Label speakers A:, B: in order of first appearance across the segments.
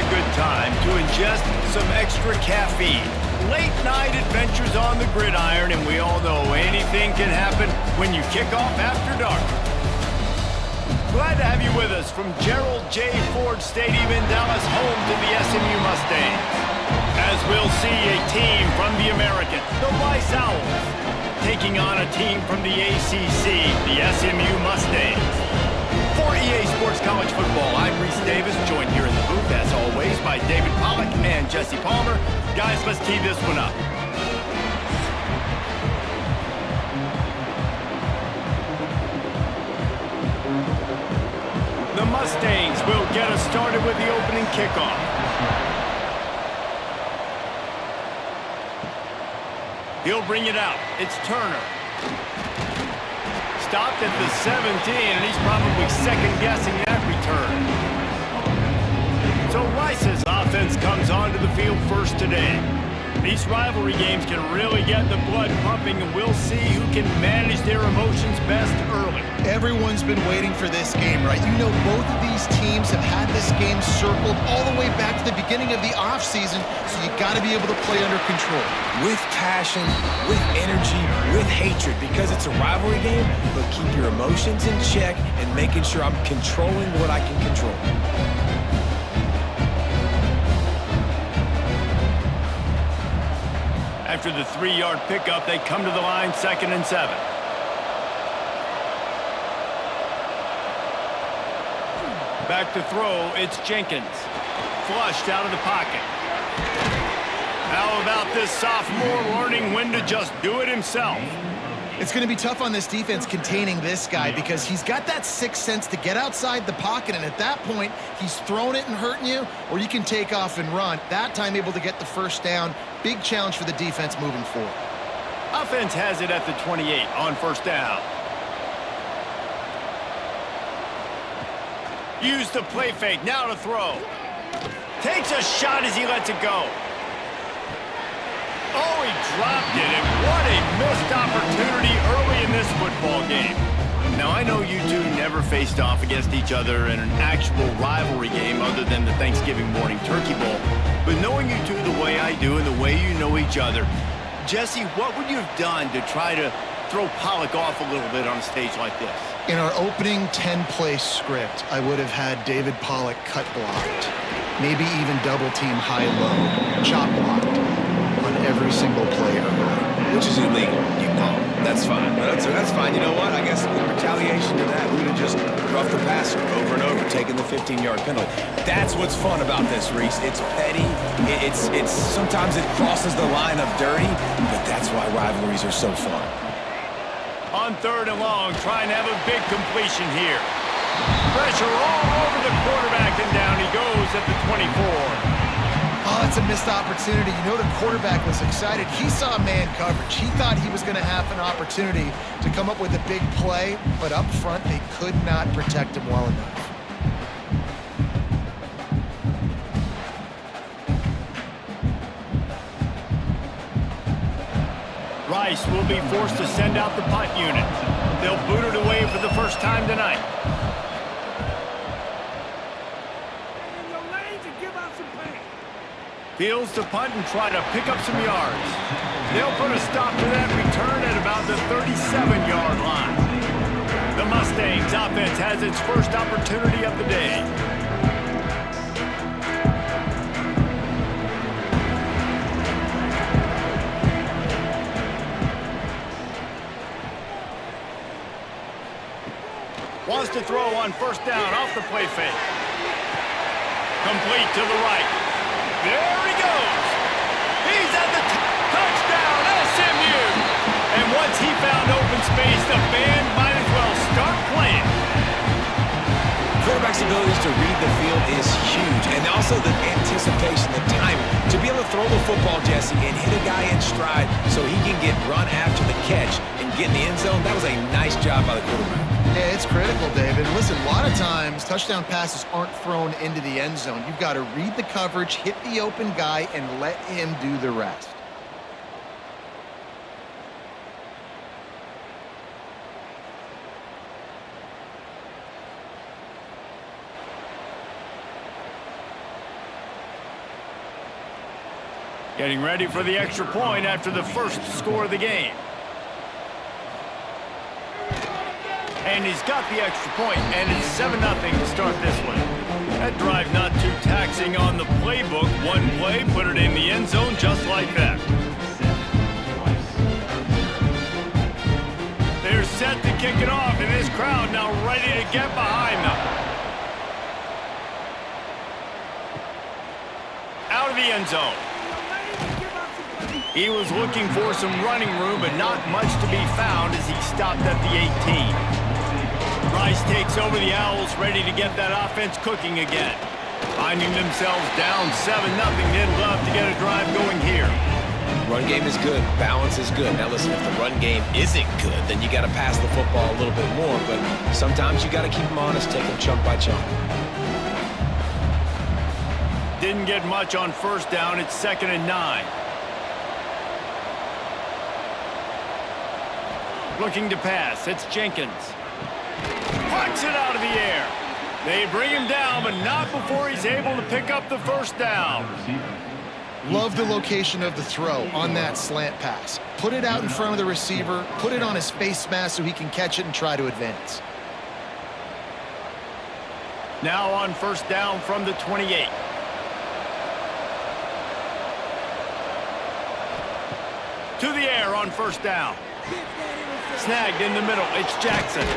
A: good time to ingest some extra caffeine. Late night adventures on the gridiron, and we all know anything can happen when you kick off after dark. Glad to have you with us from Gerald J. Ford Stadium in Dallas, home to the SMU Mustangs. As we'll see a team from the American, the Rice Owls, taking on a team from the ACC, the SMU Mustangs. For EA Sports College Football, I'm Reese Davis, joined here in the booth, as always, by David Pollack and Jesse Palmer. Guys, let's tee this one up. The Mustangs will get us started with the opening kickoff. He'll bring it out. It's Turner. Stopped at the 17, and he's probably second-guessing that return. So Rice's offense comes onto the field first today. These rivalry games can really get the blood pumping, and we'll see who can manage their emotions best early.
B: Everyone's been waiting for this game, right? You know, both of these teams have had this game circled all the way back to the beginning of the offseason, so you got to be able to play under control.
C: With passion, with energy, with hatred, because it's a rivalry game, but keep your emotions in check and making sure I'm controlling what I can control.
A: After the 3-yard pickup, they come to the line, 2nd and 7. Back to throw, it's Jenkins. Flushed out of the pocket. How about this sophomore learning when to just do it himself?
B: It's going to be tough on this defense containing this guy because he's got that sixth sense to get outside the pocket, and at that point, he's throwing it and hurting you, or you can take off and run. That time able to get the first down. Big challenge for the defense moving forward.
A: Offense has it at the 28 on first down. Use the play fake, now to throw. Takes a shot as he lets it go. Oh, he dropped it, and what a missed opportunity early in this football game. Now, I know you two never faced off against each other in an actual rivalry game other than the Thanksgiving morning Turkey Bowl, but knowing you two the way I do and the way you know each other, Jesse, what would you have done to try to throw Pollack off a little bit on a stage like this?
B: In our opening 10-play script, I would have had David Pollack cut blocked, maybe even double-team high-low, chop blocked on every single play early.
C: Which is illegal, you know. That's fine. But that's fine. You know what? I guess in retaliation to that, we would have just roughed the passer over and over, taking the 15-yard penalty. That's what's fun about this, Reese. It's petty. It's sometimes it crosses the line of dirty, but that's why rivalries are so fun.
A: On 3rd and long, trying to have a big completion here. Pressure all over the quarterback, and down he goes at the 24.
B: Oh, it's a missed opportunity. You know the quarterback was excited. He saw man coverage. He thought he was going to have an opportunity to come up with a big play, but up front, they could not protect him well enough.
A: Rice will be forced to send out the punt unit. They'll boot it away for the first time tonight. Fields to punt and try to pick up some yards. They'll put a stop to that return at about the 37-yard line. The Mustangs offense has its first opportunity of the day. Wants to throw on first down off the play fake. Complete to the right. There he goes. He's at the touchdown, SMU. And once he found open space, the band might as well start playing.
C: Quarterback's abilities to read the field is huge, and also the anticipation, the time to be able to throw the football, Jesse, and hit a guy in stride so he can get run after the catch and get in the end zone. That was a nice job by the quarterback.
B: Yeah, it's critical, David. Listen, a lot of times, touchdown passes aren't thrown into the end zone. You've got to read the coverage, hit the open guy, and let him do the rest.
A: Getting ready for the extra point after the first score of the game. And he's got the extra point, and it's 7-0 to start this one. That drive not too taxing on the playbook. One play, put it in the end zone just like that. They're set to kick it off, and this crowd now ready to get behind them. Out of the end zone. He was looking for some running room, but not much to be found as he stopped at the 18. Rice takes over the Owls, ready to get that offense cooking again. Finding themselves down 7-0, they'd love to get a drive going here.
C: Run game is good. Balance is good. Now listen, if the run game isn't good, then you got to pass the football a little bit more. But sometimes you got to keep them honest, take them chunk by chunk.
A: Didn't get much on first down. It's 2nd and 9. Looking to pass. It's Jenkins. Punts it out of the air. They bring him down, but not before he's able to pick up the first down.
B: Love the location of the throw on that slant pass. Put it out in front of the receiver, put it on his face mask so he can catch it and try to advance.
A: Now on first down from the 28. To the air on first down. Snagged in the middle. It's Jackson.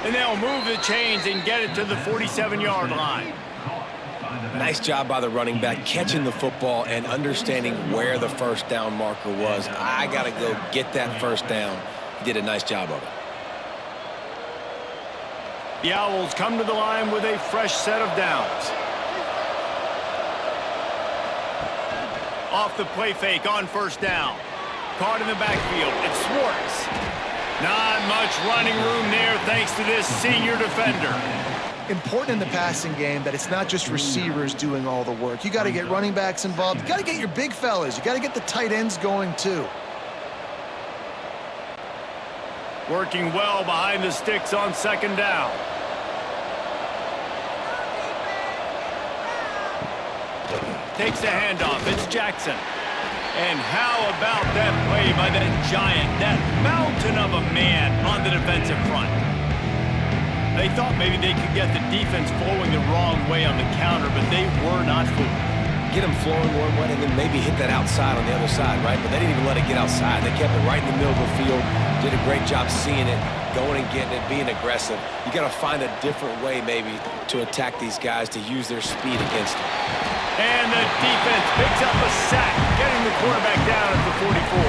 A: And they'll move the chains and get it to the 47-yard line.
C: Nice job by the running back, catching the football and understanding where the first down marker was. I got to go get that first down. He did a nice job of it.
A: The Owls come to the line with a fresh set of downs. Off the play fake on first down. Caught in the backfield. It's Swartz. Not much running room there thanks to this senior defender.
B: Important in the passing game that it's not just receivers doing all the work. You got to get running backs involved. You got to get your big fellas. You got to get the tight ends going too.
A: Working well behind the sticks on second down. Takes the handoff. It's Jackson. And how about that play by that giant, that mountain of a man on the defensive front? They thought maybe they could get the defense flowing the wrong way on the counter, but they were not fooled.
C: Get them flowing one way and then maybe hit that outside on the other side, right? But they didn't even let it get outside. They kept it right in the middle of the field. Did a great job seeing it, going and getting it, being aggressive. You got to find a different way maybe to attack these guys to use their speed against them.
A: And the defense picks up a sack, getting the quarterback down at the 44.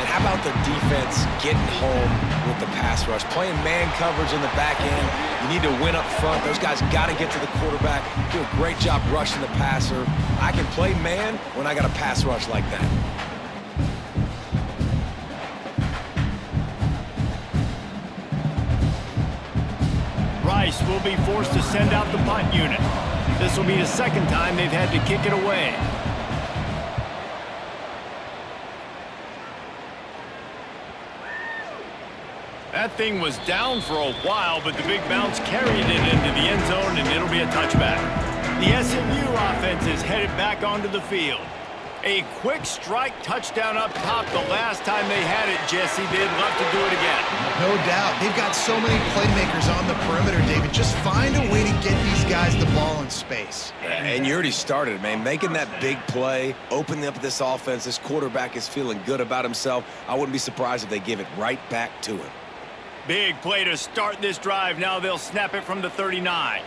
C: And how about the defense getting home with the pass rush? Playing man coverage in the back end. You need to win up front. Those guys got to get to the quarterback. Do a great job rushing the passer. I can play man when I got a pass rush like that.
A: Rice will be forced to send out the punt unit. This will be the second time they've had to kick it away. That thing was down for a while, but the big bounce carried it into the end zone, and it'll be a touchback. The SMU offense is headed back onto the field. A quick strike touchdown up top the last time they had it, Jesse. They'd love to do it again.
B: No doubt. They've got so many playmakers on the perimeter, David. Just find a way to get these guys the ball in space.
C: And you already started, man. Making that big play, opening up this offense. This quarterback is feeling good about himself. I wouldn't be surprised if they give it right back to him.
A: Big play to start this drive. Now they'll snap it from the 39.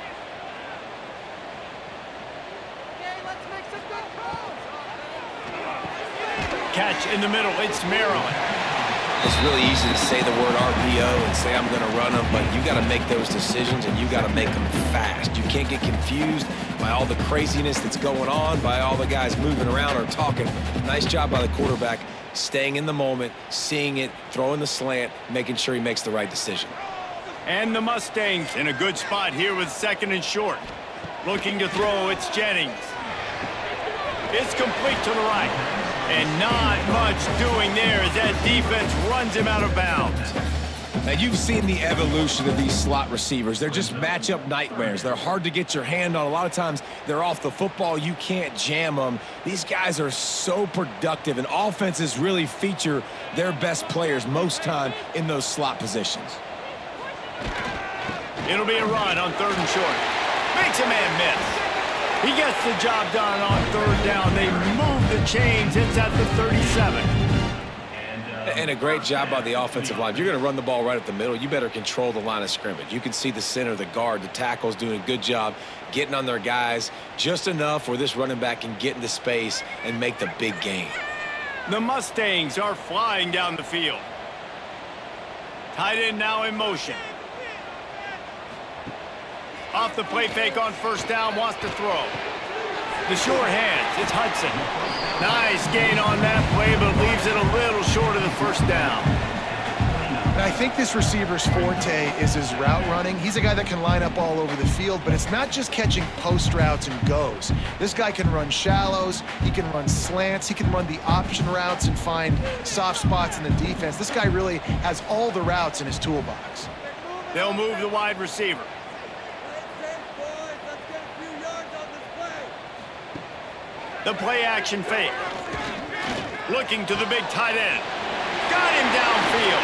A: Catch in the middle. It's Maryland.
C: It's really easy to say the word RPO and say I'm going to run them, but you got to make those decisions and you got to make them fast. You can't get confused by all the craziness that's going on, by all the guys moving around or talking. Nice job by the quarterback, staying in the moment, seeing it, throwing the slant, making sure he makes the right decision.
A: And the Mustangs in a good spot here with second and short. Looking to throw, it's Jennings. It's complete to the right. And not much doing there as that defense runs him out of bounds.
C: Now, you've seen the evolution of these slot receivers. They're just matchup nightmares. They're hard to get your hand on. A lot of times, they're off the football. You can't jam them. These guys are so productive, and offenses really feature their best players most time in those slot positions.
A: It'll be a run on 3rd and short. Makes a man miss. He gets the job done on 3rd down. They move the chains. It's at the 37.
C: And a great job by the offensive line. If you're going to run the ball right up the middle, you better control the line of scrimmage. You can see the center, the guard, the tackles doing a good job getting on their guys just enough where this running back can get into space and make the big gain.
A: The Mustangs are flying down the field. Tight end now in motion. Off the play fake on 1st down, wants to throw. The short hands, it's Hudson. Nice gain on that play, but leaves it a little short of the 1st down.
B: And I think this receiver's forte is his route running. He's a guy that can line up all over the field, but it's not just catching post routes and goes. This guy can run shallows, he can run slants, he can run the option routes and find soft spots in the defense. This guy really has all the routes in his toolbox.
A: They'll move the wide receiver. The play action fake. Looking to the big tight end. Got him downfield.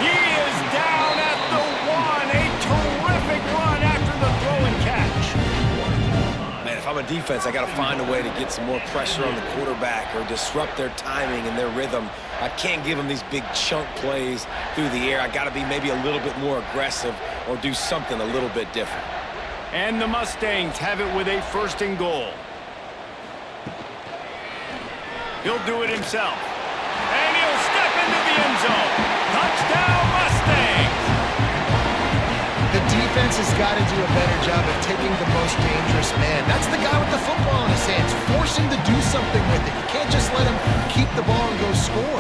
A: He is down at the 1. A terrific run after the throw and catch.
C: Man, if I'm a defense, I got to find a way to get some more pressure on the quarterback or disrupt their timing and their rhythm. I can't give them these big chunk plays through the air. I got to be maybe a little bit more aggressive or do something a little bit different.
A: And the Mustangs have it with a 1st and goal. He'll do it himself. And he'll step into the end zone. Touchdown, Mustangs!
B: The defense has got to do a better job of taking the most dangerous man. That's the guy with the football in his hands. Force him to do something with it. You can't just let him keep the ball and go score.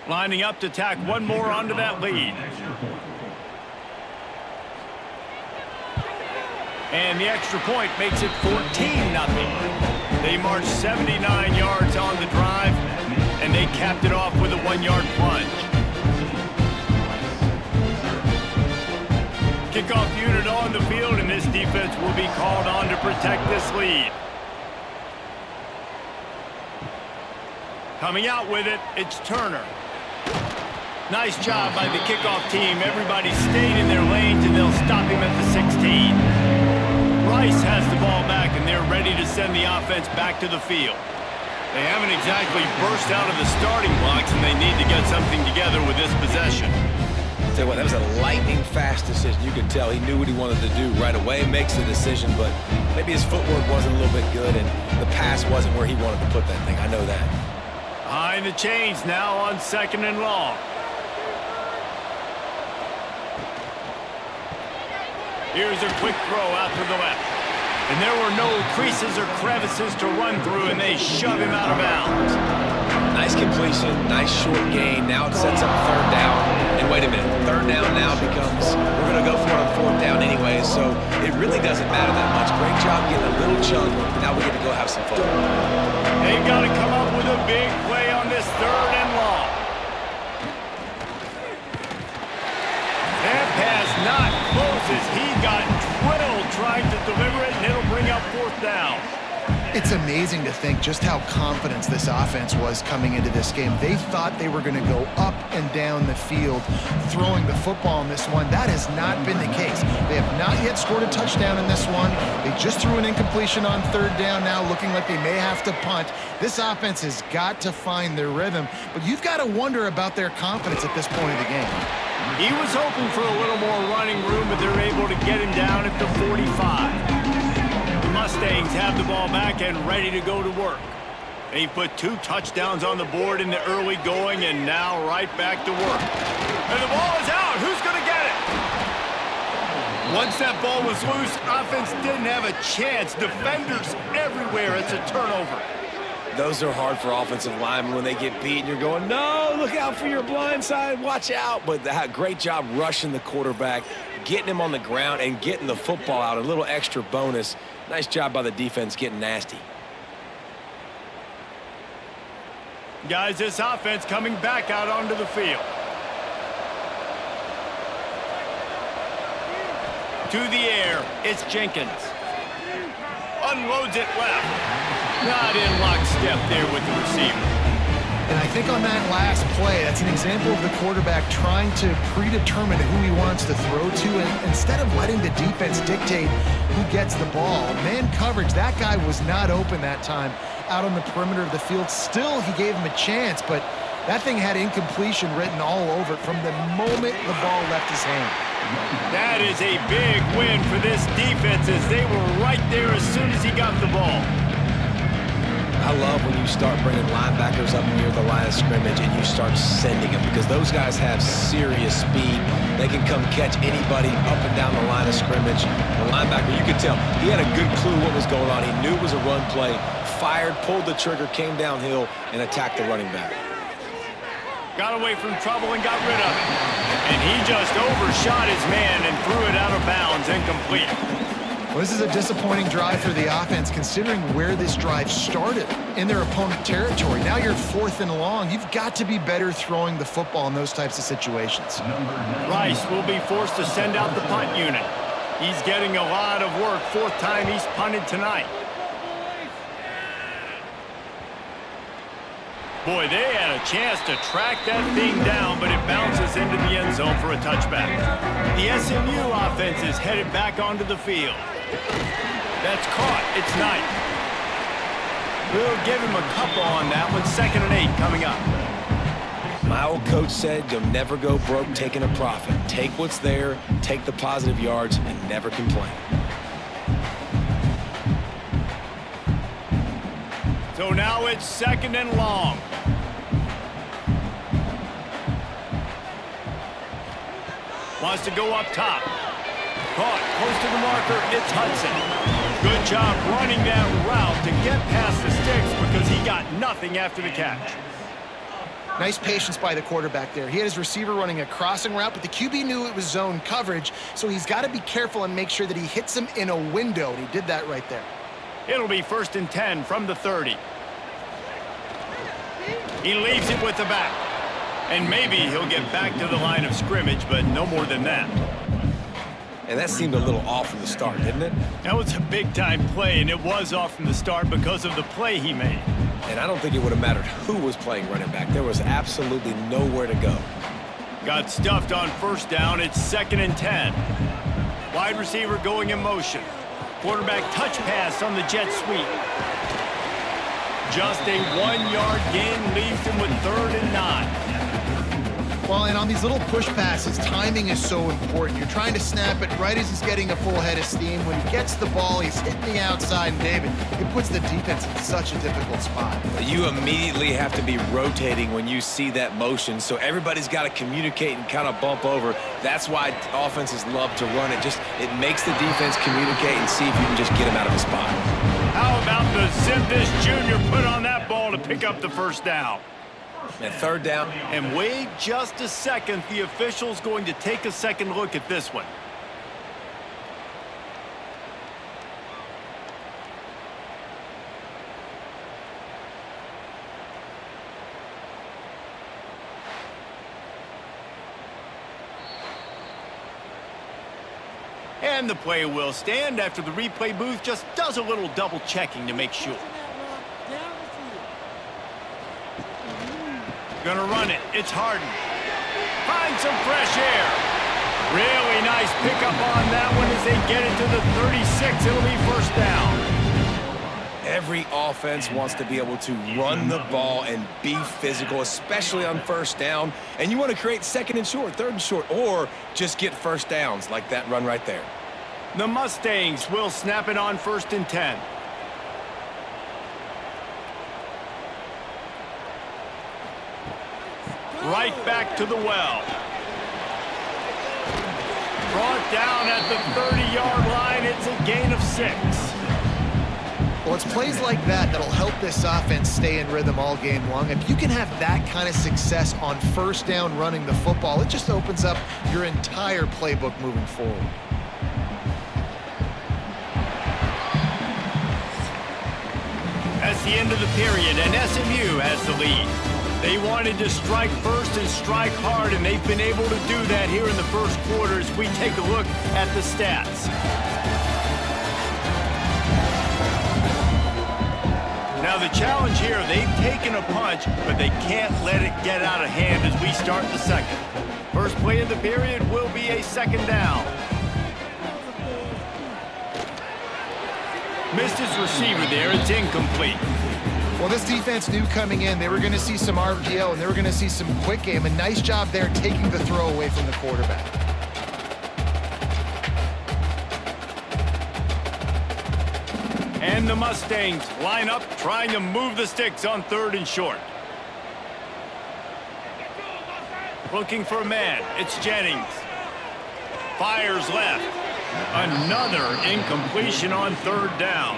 A: Lining up to tack one more onto that lead. And the extra point makes it 14-0. They marched 79 yards on the drive, and they capped it off with a 1-yard plunge. Kickoff unit on the field, and this defense will be called on to protect this lead. Coming out with it, it's Turner. Nice job by the kickoff team. Everybody stayed in their lanes, and they'll stop him at the 16. Rice has the ball back, and they're ready to send the offense back to the field. They haven't exactly burst out of the starting blocks, and they need to get something together with this possession.
C: Tell you what, that was a lightning-fast decision. You could tell he knew what he wanted to do right away, makes the decision, but maybe his footwork wasn't a little bit good, and the pass wasn't where he wanted to put that thing. I know that.
A: Behind the chains now on 2nd and long. Here's a quick throw out to the left. And there were no creases or crevices to run through, and they shove him out of bounds.
C: Nice completion, nice short gain. Now it sets up 3rd down. And wait a minute, 3rd down now becomes, we're going to go for it on 4th down anyway, so it really doesn't matter that much. Great job getting a little chunk. Now we get to go have some fun.
A: They've got to come up with a big play on this 3rd and long. That pass not closes. He got drilled trying to deliver it, and it'll bring up 4th down.
B: It's amazing to think just how confident this offense was coming into this game. They thought they were going to go up and down the field throwing the football in this one. That has not been the case. They have not yet scored a touchdown in this one. They just threw an incompletion on 3rd down now, looking like they may have to punt. This offense has got to find their rhythm, but you've got to wonder about their confidence at this point of the game.
A: He was hoping for a little more running room, but they're able to get him down at the 45. Mustangs have the ball back and ready to go to work. They put 2 touchdowns on the board in the early going, and now right back to work. And the ball is out. Who's going to get it? Once that ball was loose, offense didn't have a chance. Defenders everywhere. It's a turnover.
C: Those are hard for offensive linemen when they get beat and you're going, no, look out for your blind side, watch out. But great job rushing the quarterback, getting him on the ground and getting the football out, a little extra bonus. Nice job by the defense getting nasty.
A: Guys, this offense coming back out onto the field. To the air, it's Jenkins. Unloads it left. Not in lockstep there with the receiver.
B: And I think on that last play, that's an example of the quarterback trying to predetermine who he wants to throw to, and instead of letting the defense dictate who gets the ball. Man coverage, that guy was not open that time out on the perimeter of the field. Still, he gave him a chance, but that thing had incompletion written all over it from the moment the ball left his hand.
A: That is a big win for this defense as they were right there as soon as he got the ball.
C: I love when you start bringing linebackers up near the line of scrimmage and you start sending them, because those guys have serious speed. They can come catch anybody up and down the line of scrimmage. The linebacker, you could tell, he had a good clue what was going on. He knew it was a run play, fired, pulled the trigger, came downhill, and attacked the running back.
A: Got away from trouble and got rid of it. And he just overshot his man and threw it out of bounds, incomplete.
B: Well, this is a disappointing drive for the offense, considering where this drive started in their opponent territory. Now you're 4th and long. You've got to be better throwing the football in those types of situations.
A: Rice will be forced to send out the punt unit. He's getting a lot of work. 4th time he's punted tonight. Boy, they had a chance to track that thing down, but it bounces into the end zone for a touchback. The SMU offense is headed back onto the field. That's caught. It's 9th. We'll give him a couple on that one. 2nd and 8 coming up.
C: My old coach said you'll never go broke taking a profit. Take what's there, take the positive yards, and never complain.
A: So now it's 2nd and long. Wants to go up top. Caught close to the marker. It's Hudson. Good job running that route to get past the sticks because he got nothing after the catch.
B: Nice patience by the quarterback there. He had his receiver running a crossing route, but the QB knew it was zone coverage, so he's got to be careful and make sure that he hits him in a window, and he did that right there.
A: It'll be 1st and 10 from the 30. He leaves it with the back. And maybe he'll get back to the line of scrimmage, but no more than that.
C: And that seemed a little off from the start, didn't it?
A: That was a big-time play, and it was off from the start because of the play he made.
C: And I don't think it would have mattered who was playing running back. There was absolutely nowhere to go.
A: Got stuffed on 1st down. It's 2nd and 10. Wide receiver going in motion. Quarterback touch pass on the jet sweep. Just a 1-yard gain leaves him with 3rd and 9.
B: Well, and on these little push passes, timing is so important. You're trying to snap it right as he's getting a full head of steam. When he gets the ball, he's hitting the outside, and David, it puts the defense in such a difficult spot.
C: You immediately have to be rotating when you see that motion, so everybody's got to communicate and kind of bump over. That's why offenses love to run it. It makes the defense communicate and see if you can just get him out of a spot.
A: How about the zip this junior put on that ball to pick up the 1st down?
C: And 3rd down.
A: And wait just a second. The official's going to take a second look at this one. And the play will stand after the replay booth just does a little double checking to make sure. Gonna run it. It's Harden. Find some fresh air. Really nice pickup on that one as they get it to the 36. It'll be 1st down.
C: Every offense wants to be able to run the ball and be physical, especially on 1st down. And you want to create 2nd and short, 3rd and short, or just get 1st downs like that run right there.
A: The Mustangs will snap it on 1st and 10. Right back to the well. Brought down at the 30-yard line. It's a gain of 6.
B: Well, it's plays like that that'll help this offense stay in rhythm all game long. If you can have that kind of success on first down running the football, it just opens up your entire playbook moving forward.
A: That's the end of the period, and SMU has the lead. They wanted to strike first and strike hard, and they've been able to do that here in the first quarter as we take a look at the stats. Now the challenge here, they've taken a punch, but they can't let it get out of hand as we start the second. First play of the period will be a second down. Missed his receiver there, it's incomplete.
B: Well, this defense knew coming in they were going to see some RPO and they were going to see some quick game. A nice job there taking the throw away from the quarterback.
A: And the Mustangs line up, trying to move the sticks on 3rd and short. Looking for a man. It's Jennings. Fires left. Another incompletion on 3rd down.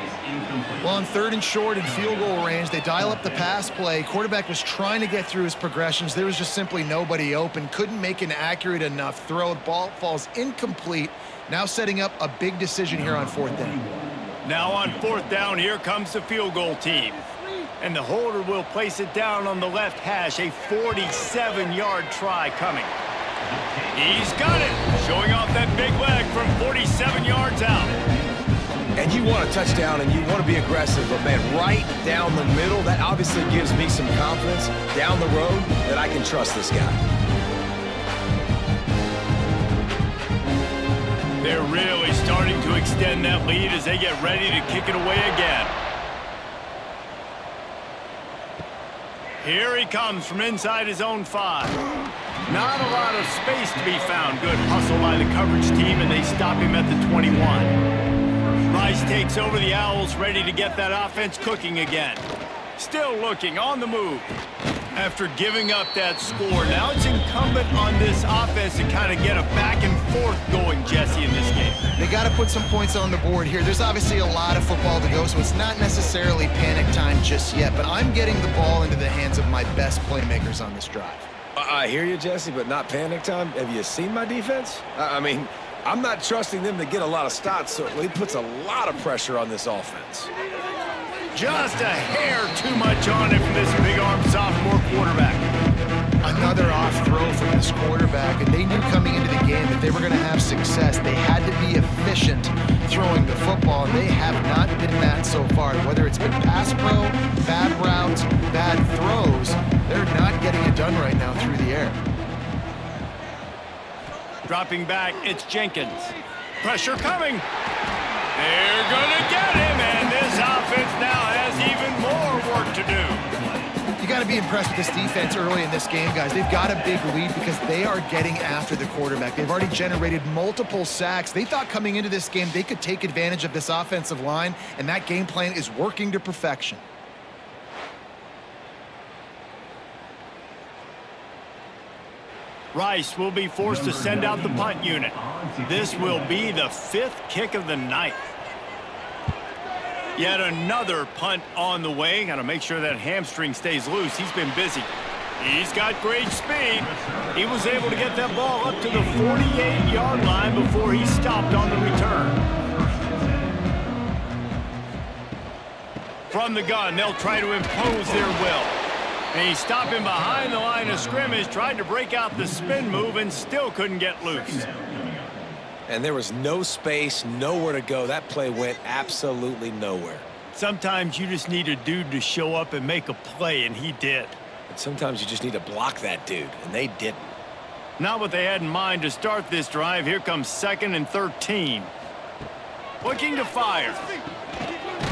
B: Well, on 3rd and short and field goal range, they dial up the pass play. Quarterback was trying to get through his progressions. There was just simply nobody open. Couldn't make an accurate enough throw. Ball falls incomplete. Now setting up a big decision here on 4th down.
A: Now on 4th down, here comes the field goal team. And the holder will place it down on the left hash. A 47-yard try coming. He's got it, showing off that big leg from 47 yards out.
C: And you want a touchdown and you want to be aggressive, but man, right down the middle, that obviously gives me some confidence down the road that I can trust this guy.
A: They're really starting to extend that lead as they get ready to kick it away again. Here he comes from inside his own 5. Not a lot of space to be found. Good hustle by the coverage team, and they stop him at the 21. Rice takes over the Owls, ready to get that offense cooking again. Still looking on the move. After giving up that score, now it's incumbent on this offense to kind of get a back and forth going, Jesse, in this game.
B: They got to put some points on the board here. There's obviously a lot of football to go, so it's not necessarily panic time just yet, but I'm getting the ball into the hands of my best playmakers on this drive.
C: I hear you, Jesse, but not panic time. Have you seen my defense? I mean, I'm not trusting them to get a lot of stops, so it puts a lot of pressure on this offense.
A: Just a hair too much on it from this big-arm sophomore quarterback.
B: Another off throw from this quarterback, and they knew coming into the game that they were going to have success. They had to be efficient throwing the football, and they have not been that so far. Whether it's been pass pro, bad routes, bad throws, they're not getting it done right now through the air.
A: Dropping back, it's Jenkins. Pressure coming. They're going to get him, and this offense now has even more work to do.
B: You got to be impressed with this defense early in this game, guys. They've got a big lead because they are getting after the quarterback. They've already generated multiple sacks. They thought coming into this game they could take advantage of this offensive line, and that game plan is working to perfection.
A: Rice will be forced to send out the punt unit. This will be the 5th kick of the night. Yet another punt on the way. Got to make sure that hamstring stays loose. He's been busy. He's got great speed. He was able to get that ball up to the 48-yard line before he stopped on the return. From the gun, they'll try to impose their will. And he's stopping behind the line of scrimmage, tried to break out the spin move and still couldn't get loose.
C: And there was no space, nowhere to go. That play went absolutely nowhere.
A: Sometimes you just need a dude to show up and make a play, and he did.
C: And sometimes you just need to block that dude, and they didn't.
A: Not what they had in mind to start this drive. Here comes 2nd and 13. Looking to fire.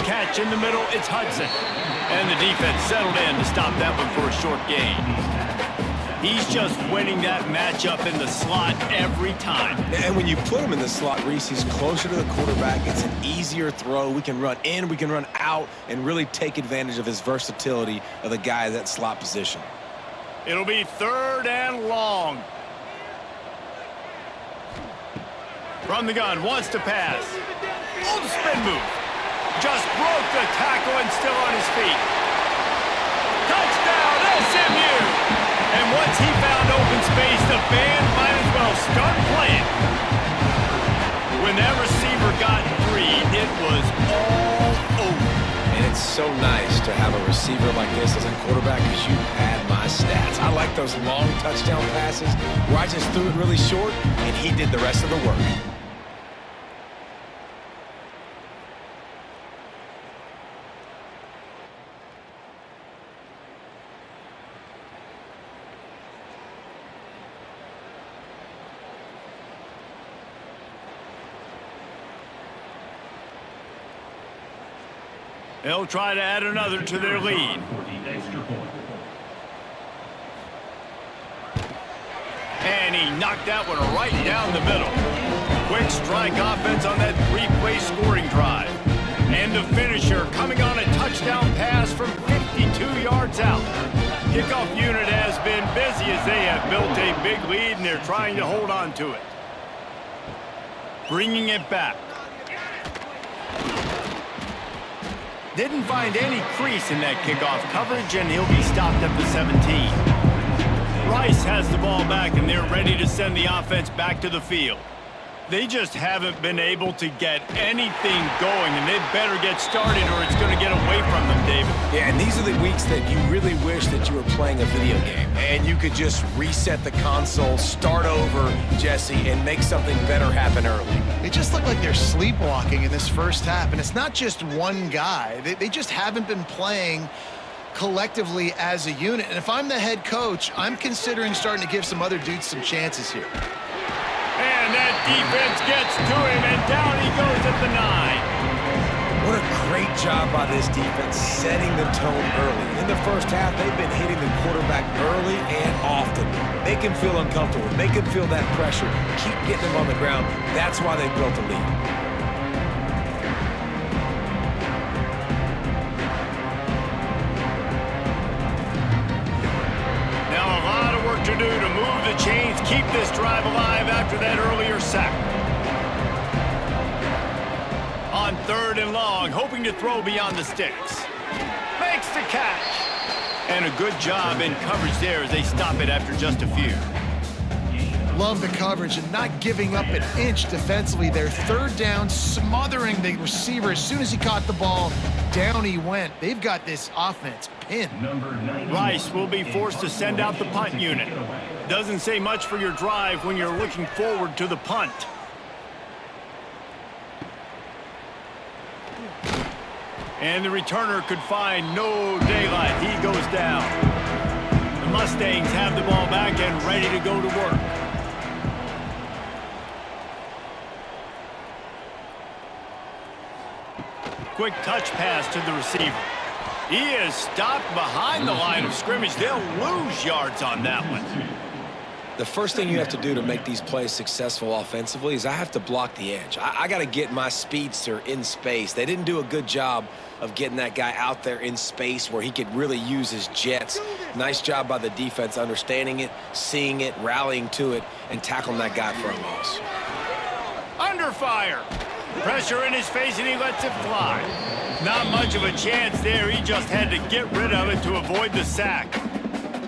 A: Catch in the middle, it's Hudson. And the defense settled in to stop that one for a short gain. He's just winning that matchup in the slot every time.
C: And when you put him in the slot, Reese, he's closer to the quarterback. It's an easier throw. We can run in, we can run out, and really take advantage of his versatility of the guy at that slot position.
A: It'll be 3rd and long. From the gun, wants to pass. Oh, the spin move. Just broke the tackle and still on his feet. Touchdown, SMU! And once he found open space, the band might as well start playing. When that receiver got free, it was all over.
C: And it's so nice to have a receiver like this as a quarterback because you pad my stats. I like those long touchdown passes where I just threw it really short and he did the rest of the work.
A: They'll try to add another to their lead. And he knocked that one right down the middle. Quick strike offense on that three-play scoring drive. And the finisher coming on a touchdown pass from 52 yards out. Kickoff unit has been busy as they have built a big lead and they're trying to hold on to it. Bringing it back. Didn't find any crease in that kickoff coverage, and he'll be stopped at the 17. Rice has the ball back, and they're ready to send the offense back to the field. They just haven't been able to get anything going, and they better get started or it's going to get away from them, David.
C: Yeah, and these are the weeks that you really wish that you were playing a video game and you could just reset the console, start over, Jesse, and make something better happen early.
B: They just look like they're sleepwalking in this first half, and it's not just one guy. They just haven't been playing collectively as a unit. And if I'm the head coach, I'm considering starting to give some other dudes some chances here.
A: And that defense gets to him, and down he goes at the 9.
C: What a great job by this defense setting the tone early. In the first half, they've been hitting the quarterback early and often. Make him feel uncomfortable. Make him feel that pressure. Keep getting him on the ground. That's why they built the lead.
A: To do to move the chains, keep this drive alive after that earlier sack. On 3rd and long, hoping to throw beyond the sticks. Makes the catch. And a good job in coverage there as they stop it after just a few.
B: Love the coverage and not giving up an inch defensively. Their 3rd down, smothering the receiver. As soon as he caught the ball, down he went. They've got this offense pinned.
A: Rice will be forced to send out the punt unit. Doesn't say much for your drive when you're looking forward to the punt. And the returner could find no daylight. He goes down. The Mustangs have the ball back and ready to go to work. Quick touch pass to the receiver. He is stopped behind the line of scrimmage. They'll lose yards on that one.
C: The first thing you have to do to make these plays successful offensively is I have to block the edge. I got to get my speedster in space. They didn't do a good job of getting that guy out there in space where he could really use his jets. Nice job by the defense understanding it, seeing it, rallying to it, and tackling that guy for a loss.
A: Under fire. Pressure in his face, and he lets it fly. Not much of a chance there. He just had to get rid of it to avoid the sack.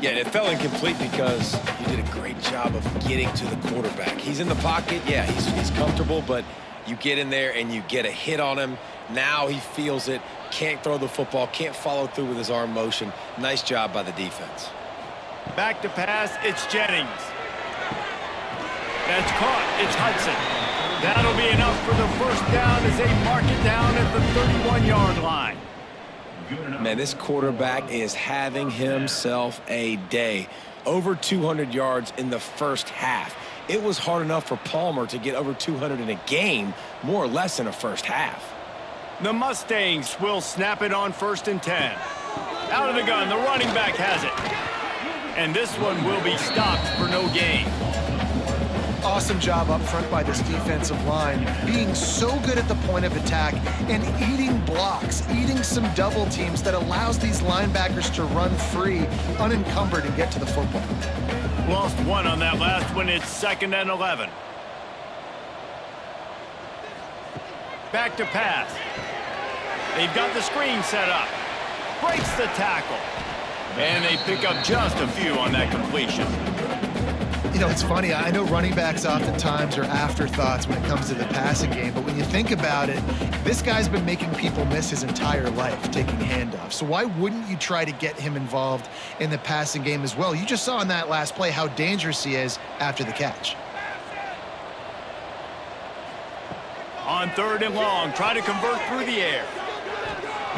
C: Yeah, it fell incomplete because you did a great job of getting to the quarterback. He's in the pocket. Yeah, he's comfortable, but you get in there and you get a hit on him. Now he feels it, can't throw the football, can't follow through with his arm motion. Nice job by the defense.
A: Back to pass, it's Jennings. That's caught, it's Hudson. That'll be enough for the first down as they mark it down at the 31-yard line.
C: Man, this quarterback is having himself a day. Over 200 yards in the first half. It was hard enough for Palmer to get over 200 in a game, more or less in a first half.
A: The Mustangs will snap it on 1st and 10. Out of the gun, the running back has it. And this one will be stopped for no gain.
B: Awesome job up front by this defensive line, being so good at the point of attack and eating blocks, eating some double teams that allows these linebackers to run free, unencumbered, and get to the football.
A: Lost one on that last one. It's 2nd and 11. Back to pass. They've got the screen set up. Breaks the tackle. And they pick up just a few on that completion.
B: You know, it's funny. I know running backs oftentimes are afterthoughts when it comes to the passing game, but when you think about it, this guy's been making people miss his entire life taking handoffs. So why wouldn't you try to get him involved in the passing game as well? You just saw in that last play how dangerous he is after the catch.
A: On 3rd and long, try to convert through the air.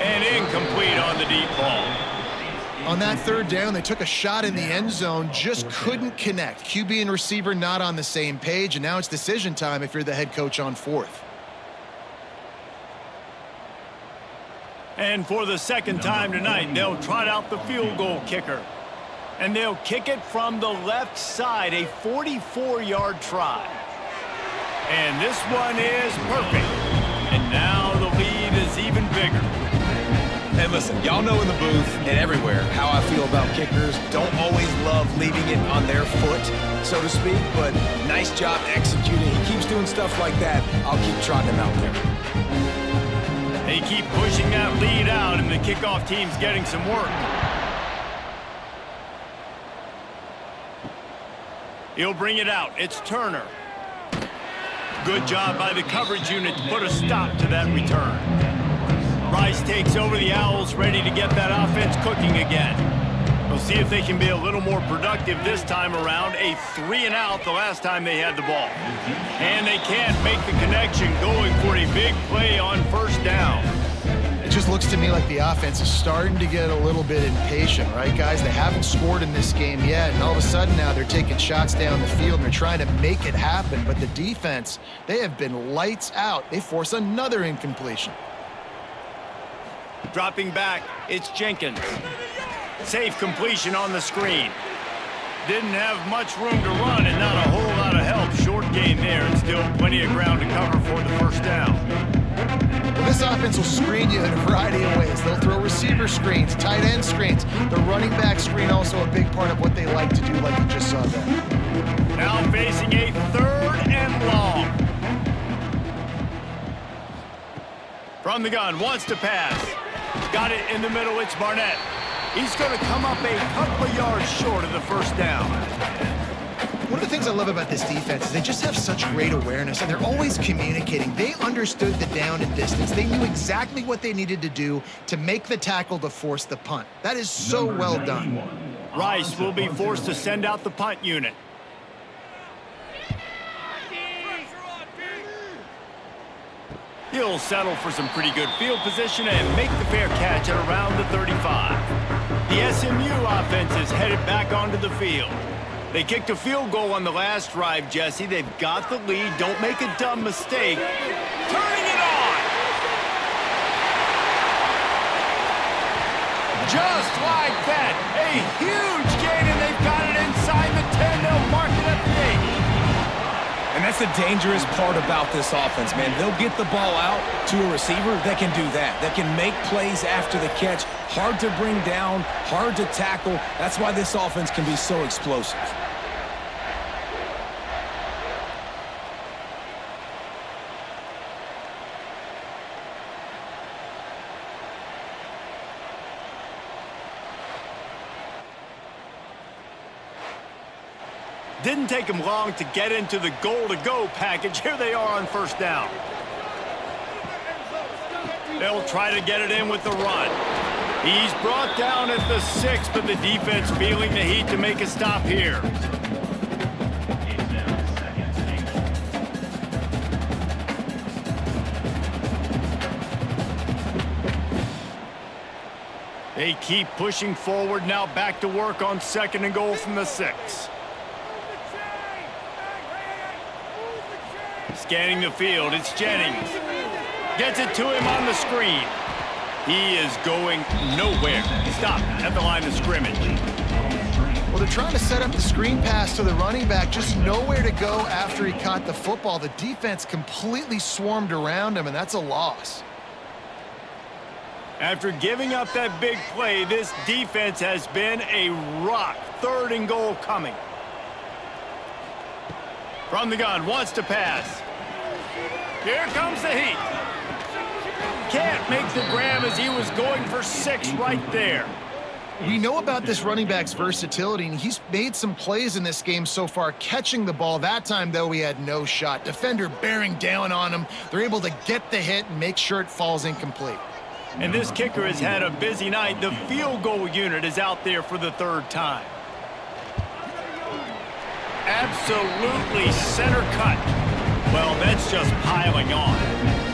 A: And incomplete on the deep ball.
B: On that 3rd down, they took a shot in the end zone, just couldn't connect. QB and receiver not on the same page, and now it's decision time if you're the head coach on 4th.
A: And for the 2nd time tonight, they'll trot out the field goal kicker. And they'll kick it from the left side, a 44-yard try. And this one is perfect. And now the lead is even bigger.
C: And listen, y'all know in the booth and everywhere how I feel about kickers. Don't always love leaving it on their foot, so to speak, but nice job executing. He keeps doing stuff like that. I'll keep trotting him out there.
A: They keep pushing that lead out, and the kickoff team's getting some work. He'll bring it out. It's Turner. Good job by the coverage unit to put a stop to that return. Rice takes over the Owls, ready to get that offense cooking again. We'll see if they can be a little more productive this time around. A 3-and-out the last time they had the ball. And they can't make the connection, going for a big play on 1st down.
B: It just looks to me like the offense is starting to get a little bit impatient, right, guys? They haven't scored in this game yet, and all of a sudden now they're taking shots down the field and they're trying to make it happen. But the defense, they have been lights out. They force another incompletion.
A: Dropping back, it's Jenkins. Safe completion on the screen. Didn't have much room to run and not a whole lot of help. Short gain there and still plenty of ground to cover for the 1st down.
B: Well, this offense will screen you in a variety of ways. They'll throw receiver trends, tight end screens. The running back screen also a big part of what they like to do, like you just saw there.
A: Now facing a 3rd and long. From the gun, wants to pass. Got it in the middle, it's Barnett. He's going to come up a couple of yards short of the 1st down.
B: One of the things I love about this defense is they just have such great awareness, and they're always communicating. They understood the down and distance. They knew exactly what they needed to do to make the tackle to force the punt. That is so well done.
A: Rice will be forced to send out the punt unit. He'll settle for some pretty good field position and make the fair catch at around the 35. The SMU offense is headed back onto the field. They kicked a field goal on the last drive, Jesse. They've got the lead. Don't make a dumb mistake. Turning it on! Just like that. A huge gain, and they've got it inside the 10. They'll mark it at the 8.
C: And that's the dangerous part about this offense, man. They'll get the ball out to a receiver that can do that. That can make plays after the catch. Hard to bring down, hard to tackle. That's why this offense can be so explosive.
A: Didn't take him long to get into the goal-to-go package. Here they are on 1st down. They'll try to get it in with the run. He's brought down at the 6, but the defense feeling the heat to make a stop here. They keep pushing forward, now back to work on 2nd and goal from the 6. Scanning the field, it's Jennings. Gets it to him on the screen. He is going nowhere. Stop at the line of scrimmage.
B: Well, they're trying to set up the screen pass to the running back, just nowhere to go after he caught the football. The defense completely swarmed around him, and that's a loss.
A: After giving up that big play, this defense has been a rock. 3rd and goal coming. From the gun, wants to pass. Here comes the heat. can't make the grab as he was going for 6 right there.
B: We know about this running back's versatility, and he's made some plays in this game so far, catching the ball. That time, though, he had no shot. Defender bearing down on him. They're able to get the hit and make sure it falls incomplete.
A: And this kicker has had a busy night. The field goal unit is out there for the 3rd time. Absolutely center cut. Well, that's just piling on.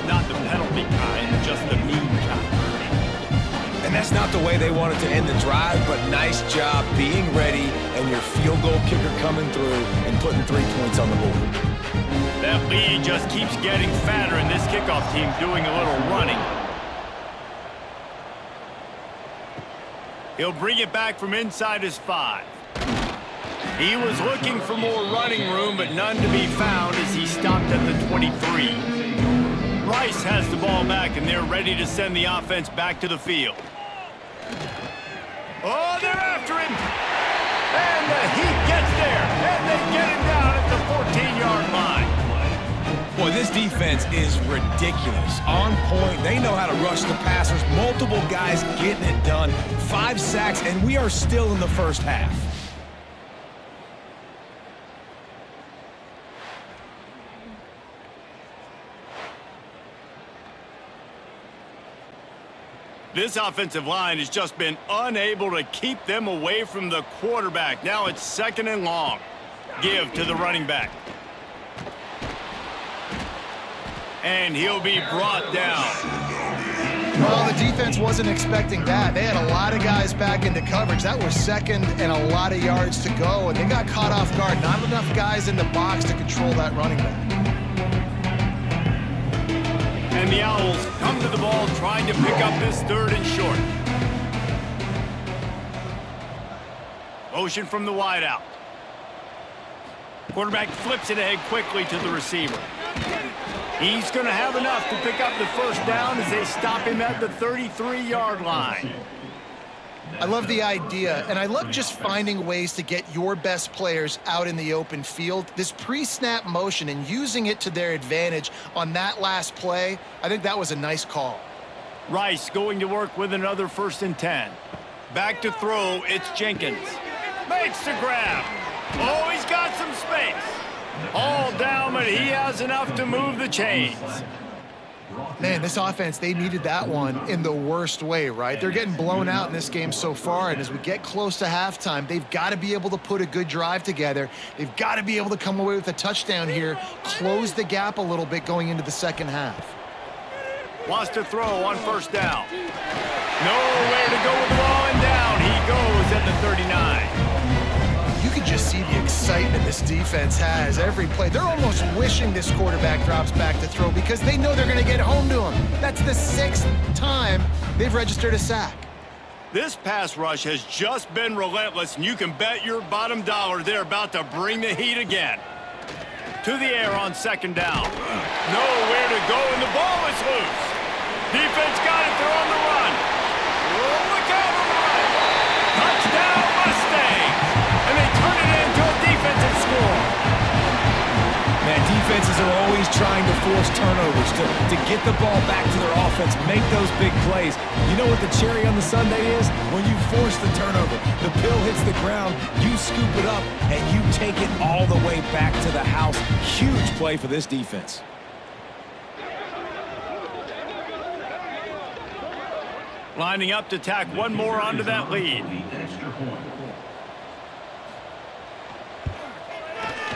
A: Not the penalty kind, just the mean kind.
C: And that's not the way they wanted to end the drive, but nice job being ready and your field goal kicker coming through and putting 3 points on the board.
A: That lead just keeps getting fatter, and this kickoff team doing a little running. He'll bring it back from inside his 5. He was looking for more running room, but none to be found as he stopped at the 23. Rice has the ball back, and they're ready to send the offense back to the field. Oh, they're after him. And the Heat gets there, and they get him down at the 14-yard line.
C: Boy, this defense is ridiculous. On point. They know how to rush the passers. Multiple guys getting it done. 5 sacks, and we are still in the first half.
A: This offensive line has just been unable to keep them away from the quarterback. Now it's 2nd and long. Give to the running back. And he'll be brought down.
B: Well, the defense wasn't expecting that. They had a lot of guys back into coverage. That was 2nd and a lot of yards to go, and they got caught off guard. Not enough guys in the box to control that running back.
A: And the Owls come to the ball trying to pick up this 3rd and short. Motion from the wideout. Quarterback flips it ahead quickly to the receiver. He's going to have enough to pick up the 1st down as they stop him at the 33-yard line.
B: I love the idea, and I love just finding ways to get your best players out in the open field. This pre-snap motion and using it to their advantage on that last play, I think that was a nice call.
A: Rice going to work with another 1st and 10. Back to throw, it's Jenkins. Makes the grab. Oh, he's got some space. All down, but he has enough to move the chains.
B: Man, this offense, they needed that one in the worst way, right? They're getting blown out in this game so far, and as we get close to halftime, they've got to be able to put a good drive together. They've got to be able to come away with a touchdown here, close the gap a little bit going into the 2nd half.
A: Wants to throw on 1st down. Nowhere to go with the ball, and down he goes at the 39.
B: You can just see the excitement this defense has every play. They're almost wishing this quarterback drops back to throw because they know they're going to get home to him. That's the 6th time they've registered a sack.
A: This pass rush has just been relentless, and you can bet your bottom dollar they're about to bring the heat again. To the air on 2nd down. Nowhere to go, and the ball is loose. Defense got it. They're on the run. Oh, look out on the run. Touchdown, Mustangs. And they turn it into a defensive score.
C: Man, defenses are always trying to force turnovers to get the ball back to their offense, make those big plays. You know what the cherry on the sundae is? When you force the turnover, the pill hits the ground, you scoop it up, and you take it all the way back to the house. Huge play for this defense.
A: Lining up to tack one more onto that lead.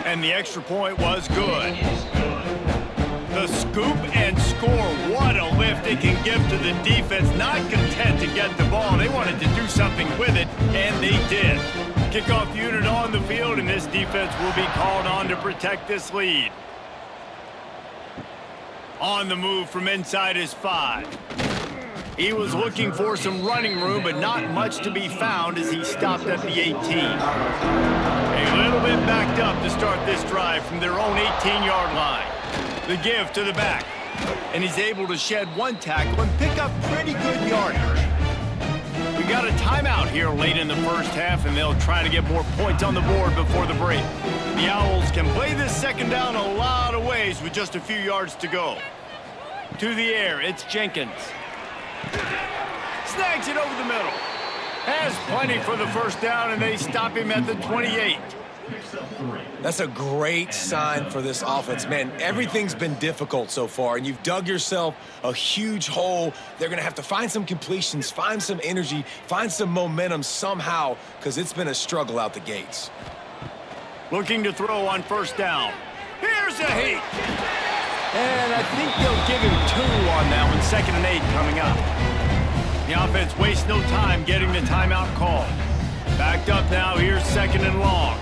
A: And the extra point was good. The scoop and score. What a lift it can give to the defense. Not content to get the ball. They wanted to do something with it, and they did. Kickoff unit on the field, and this defense will be called on to protect this lead. On the move from inside his 5. He was looking for some running room, but not much to be found as he stopped at the 18. A little bit backed up to start this drive from their own 18-yard line. The give to the back. And he's able to shed one tackle and pick up pretty good yardage. We got a timeout here late in the 1st half, and they'll try to get more points on the board before the break. The Owls can play this 2nd down a lot of ways with just a few yards to go. To the air, it's Jenkins. Snags it over the middle. Has plenty for the first down, and they stop him at the 28.
C: That's a great sign for this offense. Man, everything's been difficult so far, and you've dug yourself a huge hole. They're going to have to find some completions, find some energy, find some momentum somehow, because it's been a struggle out the gates.
A: Looking to throw on first down. Here's a heat. And I think they'll give him 2 on that one. 2nd and 8 coming up. The offense wastes no time getting the timeout call. Backed up now. Here's 2nd and long.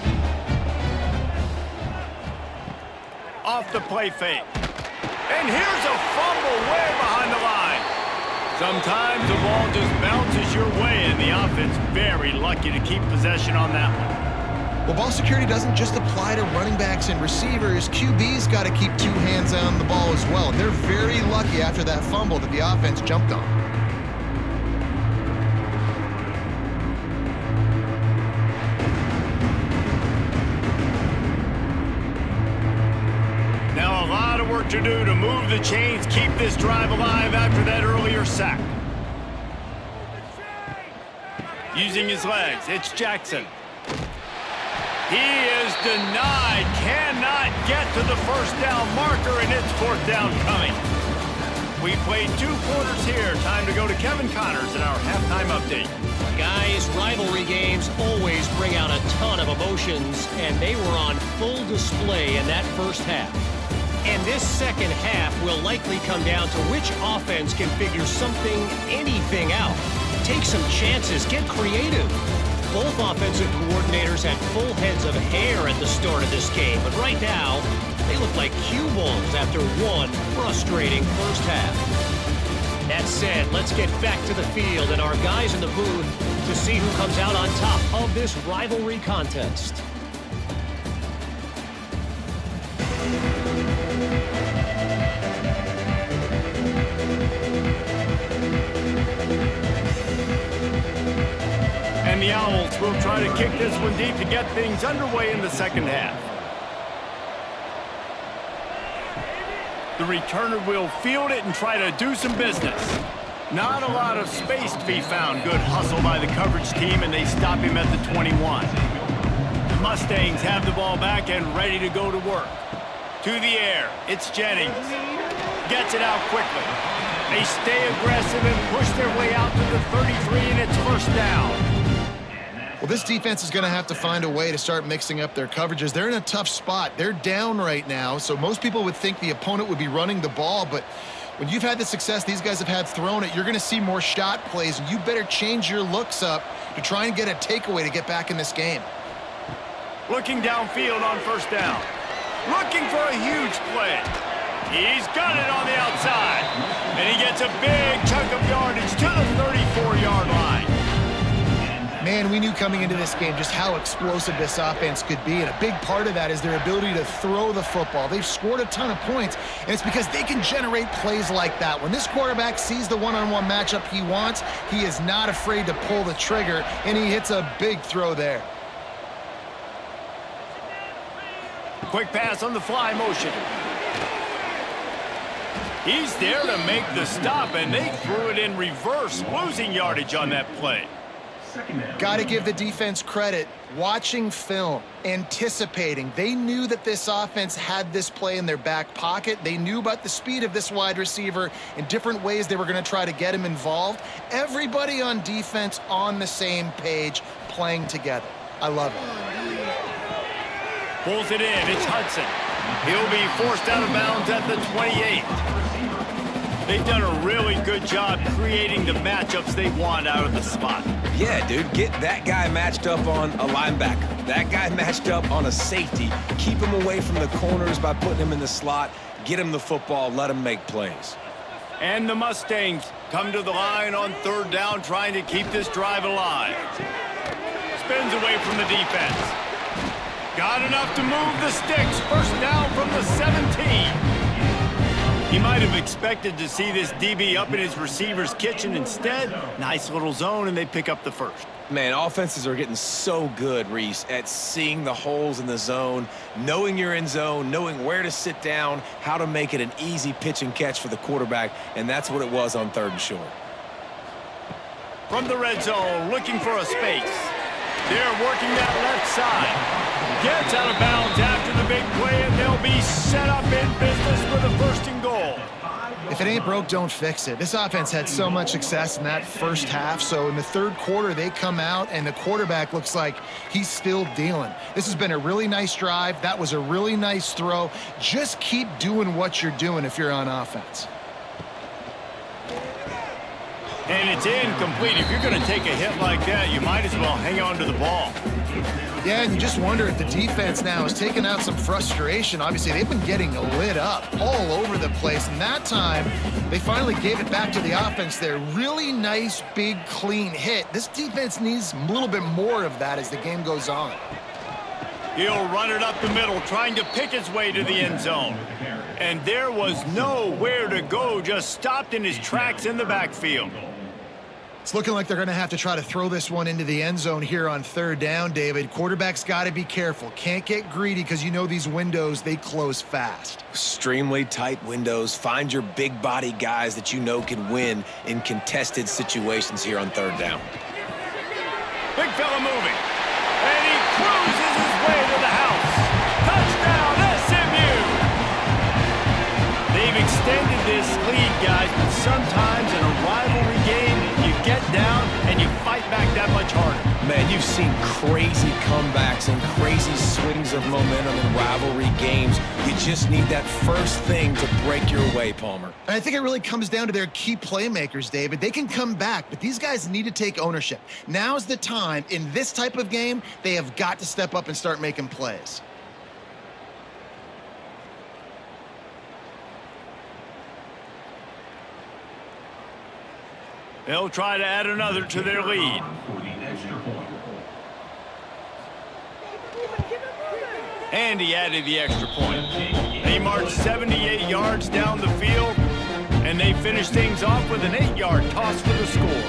A: Off the play fake. And here's a fumble way behind the line. Sometimes the ball just bounces your way, and the offense very lucky to keep possession on that one.
B: Well, ball security doesn't just apply to running backs and receivers. QB's got to keep 2 hands on the ball as well. They're very lucky after that fumble that the offense jumped on.
A: Now a lot of work to do to move the chains, keep this drive alive after that earlier sack. Using his legs, it's Jackson. He is denied, cannot get to the first down marker, and it's 4th down coming. We played 2 quarters here. Time to go to Kevin Connors in our halftime update.
D: Guys, rivalry games always bring out a ton of emotions, and they were on full display in that first half. And this second half will likely come down to which offense can figure something, anything out. Take some chances, get creative. Both offensive coordinators had full heads of hair at the start of this game, but right now, they look like cue balls after one frustrating first half. That said, let's get back to the field and our guys in the booth to see who comes out on top of this rivalry contest.
A: And the Owls will try to kick this one deep to get things underway in the second half. The returner will field it and try to do some business. Not a lot of space to be found. Good hustle by the coverage team, and they stop him at the 21. The Mustangs have the ball back and ready to go to work. To the air, it's Jennings. Gets it out quickly. They stay aggressive and push their way out to the 33, and it's first down.
B: Well, this defense is going to have to find a way to start mixing up their coverages. They're in a tough spot. They're down right now, so most people would think the opponent would be running the ball, but when you've had the success these guys have had throwing it, you're going to see more shot plays, and you better change your looks up to try and get a takeaway to get back in this game.
A: Looking downfield on first down. Looking for a huge play. He's got it on the outside, and he gets a big chunk of yardage to the 34-yard line.
B: Man, we knew coming into this game just how explosive this offense could be, and a big part of that is their ability to throw the football. They've scored a ton of points, and it's because they can generate plays like that. When this quarterback sees the one-on-one matchup he wants, he is not afraid to pull the trigger, and he hits a big throw there.
A: Quick pass on the fly motion. He's there to make the stop, and they threw it in reverse, losing yardage on that play.
B: Got to give the defense credit. Watching film, anticipating. They knew that this offense had this play in their back pocket. They knew about the speed of this wide receiver and different ways they were going to try to get him involved. Everybody on defense on the same page, playing together. I love it.
A: Pulls it in. It's Hudson. He'll be forced out of bounds at the 28. They've done a really good job creating the matchups they want out of the spot.
C: Yeah, dude, get that guy matched up on a linebacker. That guy matched up on a safety. Keep him away from the corners by putting him in the slot. Get him the football. Let him make plays.
A: And the Mustangs come to the line on third down, trying to keep this drive alive. Spins away from the defense. Got enough to move the sticks. First down from the 17. He He might have expected to see this DB up in his receiver's kitchen. Instead, nice little zone, and they pick up the first.
C: Man, offenses are getting so good, Reese, at seeing the holes in the zone, knowing you're in zone, knowing where to sit down, how to make it an easy pitch and catch for the quarterback, and that's what it was on 3rd and short.
A: From the red zone, looking for a space. They're working that left side. Gets out of bounds after the big play, and they'll be set up in business with a 1st and goal.
B: If it ain't broke, don't fix it. This offense had so much success in that first half, so in the 3rd quarter, they come out, and the quarterback looks like he's still dealing. This has been a really nice drive. That was a really nice throw. Just keep doing what you're doing if you're on offense.
A: And it's incomplete. If you're going to take a hit like that, you might as well hang on to the ball.
B: Yeah, and you just wonder if the defense now is taking out some frustration. Obviously, they've been getting lit up all over the place, and that time, they finally gave it back to the offense there. Really nice, big, clean hit. This defense needs a little bit more of that as the game goes on.
A: He'll run it up the middle, trying to pick his way to the end zone. And there was nowhere to go, just stopped in his tracks in the backfield.
B: It's looking like they're going to have to try to throw this one into the end zone here on 3rd down, David. Quarterback's got to be careful. Can't get greedy because you know these windows, they close fast.
C: Extremely tight windows. Find your big body guys that you know can win in contested situations here on 3rd down.
A: Big fella moving. And he cruises his way to the house. Touchdown, SMU! They've extended this lead, guys, but sometimes in a rivalry game, you get down and you fight back that much harder.
C: Man, you've seen crazy comebacks and crazy swings of momentum in rivalry games. You just need that first thing to break your way, Palmer.
B: And I think it really comes down to their key playmakers, David. They can come back, but these guys need to take ownership. Now's the time. In this type of game, they have got to step up and start making plays.
A: They'll try to add another to their lead. And he added the extra point. They marched 78 yards down the field, and they finished things off with an 8-yard toss for the score.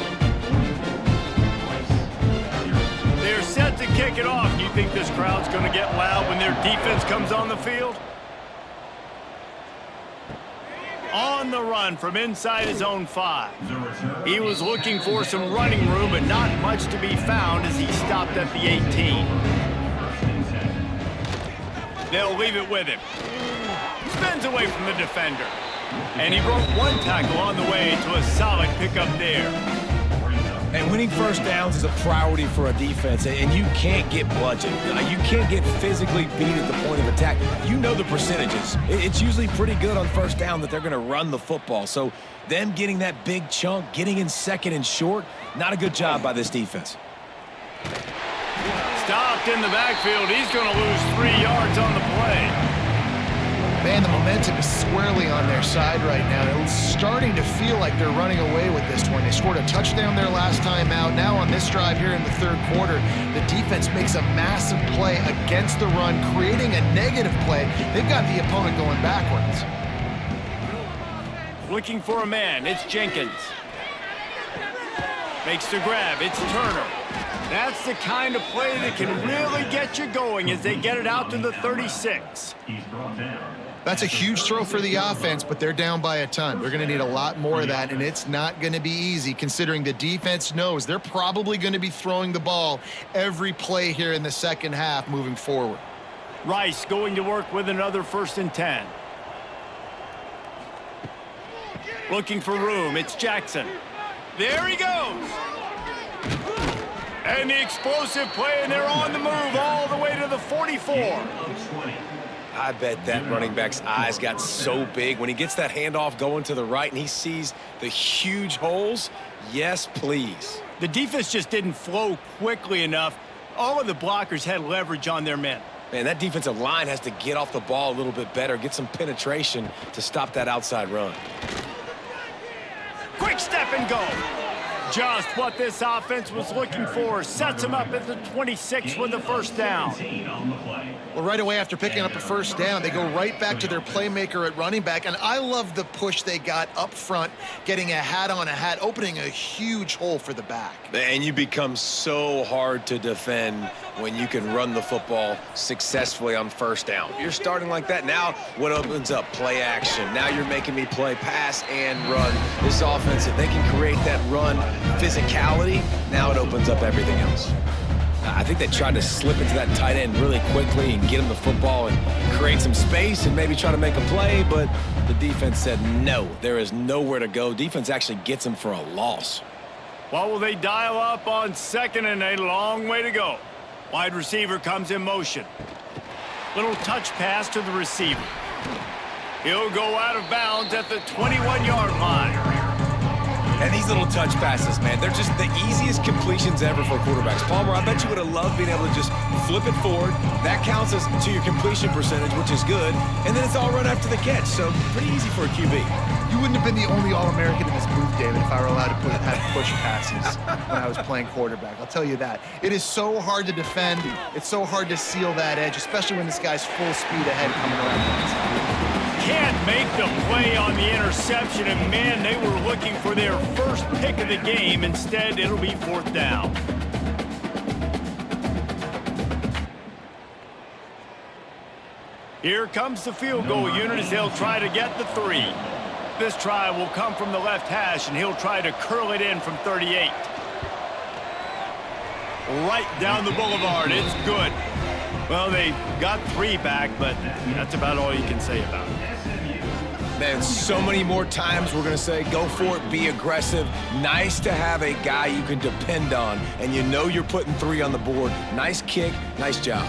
A: They're set to kick it off. Do you think this crowd's going to get loud when their defense comes on the field? On the run from inside his own 5. He was looking for some running room, but not much to be found as he stopped at the 18. They'll leave it with him. Spins away from the defender. And he broke 1 tackle on the way to a solid pickup there.
C: And winning 1st downs is a priority for a defense, and you can't get bludgeoned. You can't get physically beat at the point of attack. You know the percentages. It's usually pretty good on 1st down that they're going to run the football. So them getting that big chunk, getting in 2nd and short, not a good job by this defense.
A: Stopped in the backfield. He's going to lose 3 yards on the play.
B: Man, the momentum is squarely on their side right now. It's starting to feel like they're running away with this one. They scored a touchdown their last time out. Now on this drive here in the 3rd quarter, the defense makes a massive play against the run, creating a negative play. They've got the opponent going backwards.
A: Looking for a man. It's Jenkins. Makes the grab. It's Turner. That's the kind of play that can really get you going as they get it out to the 36.
B: That's a huge throw for the offense, but they're down by a ton. They're going to need a lot more of that, and it's not going to be easy considering the defense knows they're probably going to be throwing the ball every play here in the 2nd half moving forward.
A: Rice going to work with another 1st and 10. Looking for room. It's Jackson. There he goes. And the explosive play, and they're on the move all the way to the 44.
C: I bet that running back's eyes got so big when he gets that handoff going to the right and he sees the huge holes. Yes, please.
A: The defense just didn't flow quickly enough. All of the blockers had leverage on their men.
C: Man, that defensive line has to get off the ball a little bit better, get some penetration to stop that outside run.
A: Quick step and go. Just what this offense was looking for. Sets him up at the 26 with the first down.
B: Well, right away after picking up a first down, they go right back to their playmaker at running back. And I love the push they got up front, getting a hat on a hat, opening a huge hole for the back.
C: And you become so hard to defend when you can run the football successfully on first down. You're starting like that. Now what opens up? Play action. Now you're making me play pass and run. This offense, if they can create that run physicality, now it opens up everything else. I think they tried to slip into that tight end really quickly and get him the football and create some space and maybe try to make a play, but the defense said no. There is nowhere to go. Defense actually gets him for a loss.
A: What will they dial up on second and a long way to go? Wide receiver comes in motion. Little touch pass to the receiver. He'll go out of bounds at the 21-yard line.
C: And these little touch passes, man, they're just the easiest completions ever for quarterbacks. Palmer, I bet you would have loved being able to just flip it forward. That counts as to your completion percentage, which is good. And then it's all run after the catch, so pretty easy for a QB.
B: You wouldn't have been the only All-American in this booth, David, if I were allowed to have push passes when I was playing quarterback. I'll tell you that. It is so hard to defend. It's so hard to seal that edge, especially when this guy's full speed ahead coming around the inside.
A: Can't make the play on the interception, and man, they were looking for their first pick of the game. Instead, it'll be fourth down. Here comes the field goal unit as they'll try to get the 3. This try will come from the left hash, and he'll try to curl it in from 38. Right down the boulevard. It's good. Well, they got 3 back, but that's about all you can say about it.
C: Man, so many more times we're going to say, go for it, be aggressive. Nice to have a guy you can depend on, and you know you're putting 3 on the board. Nice kick, nice job.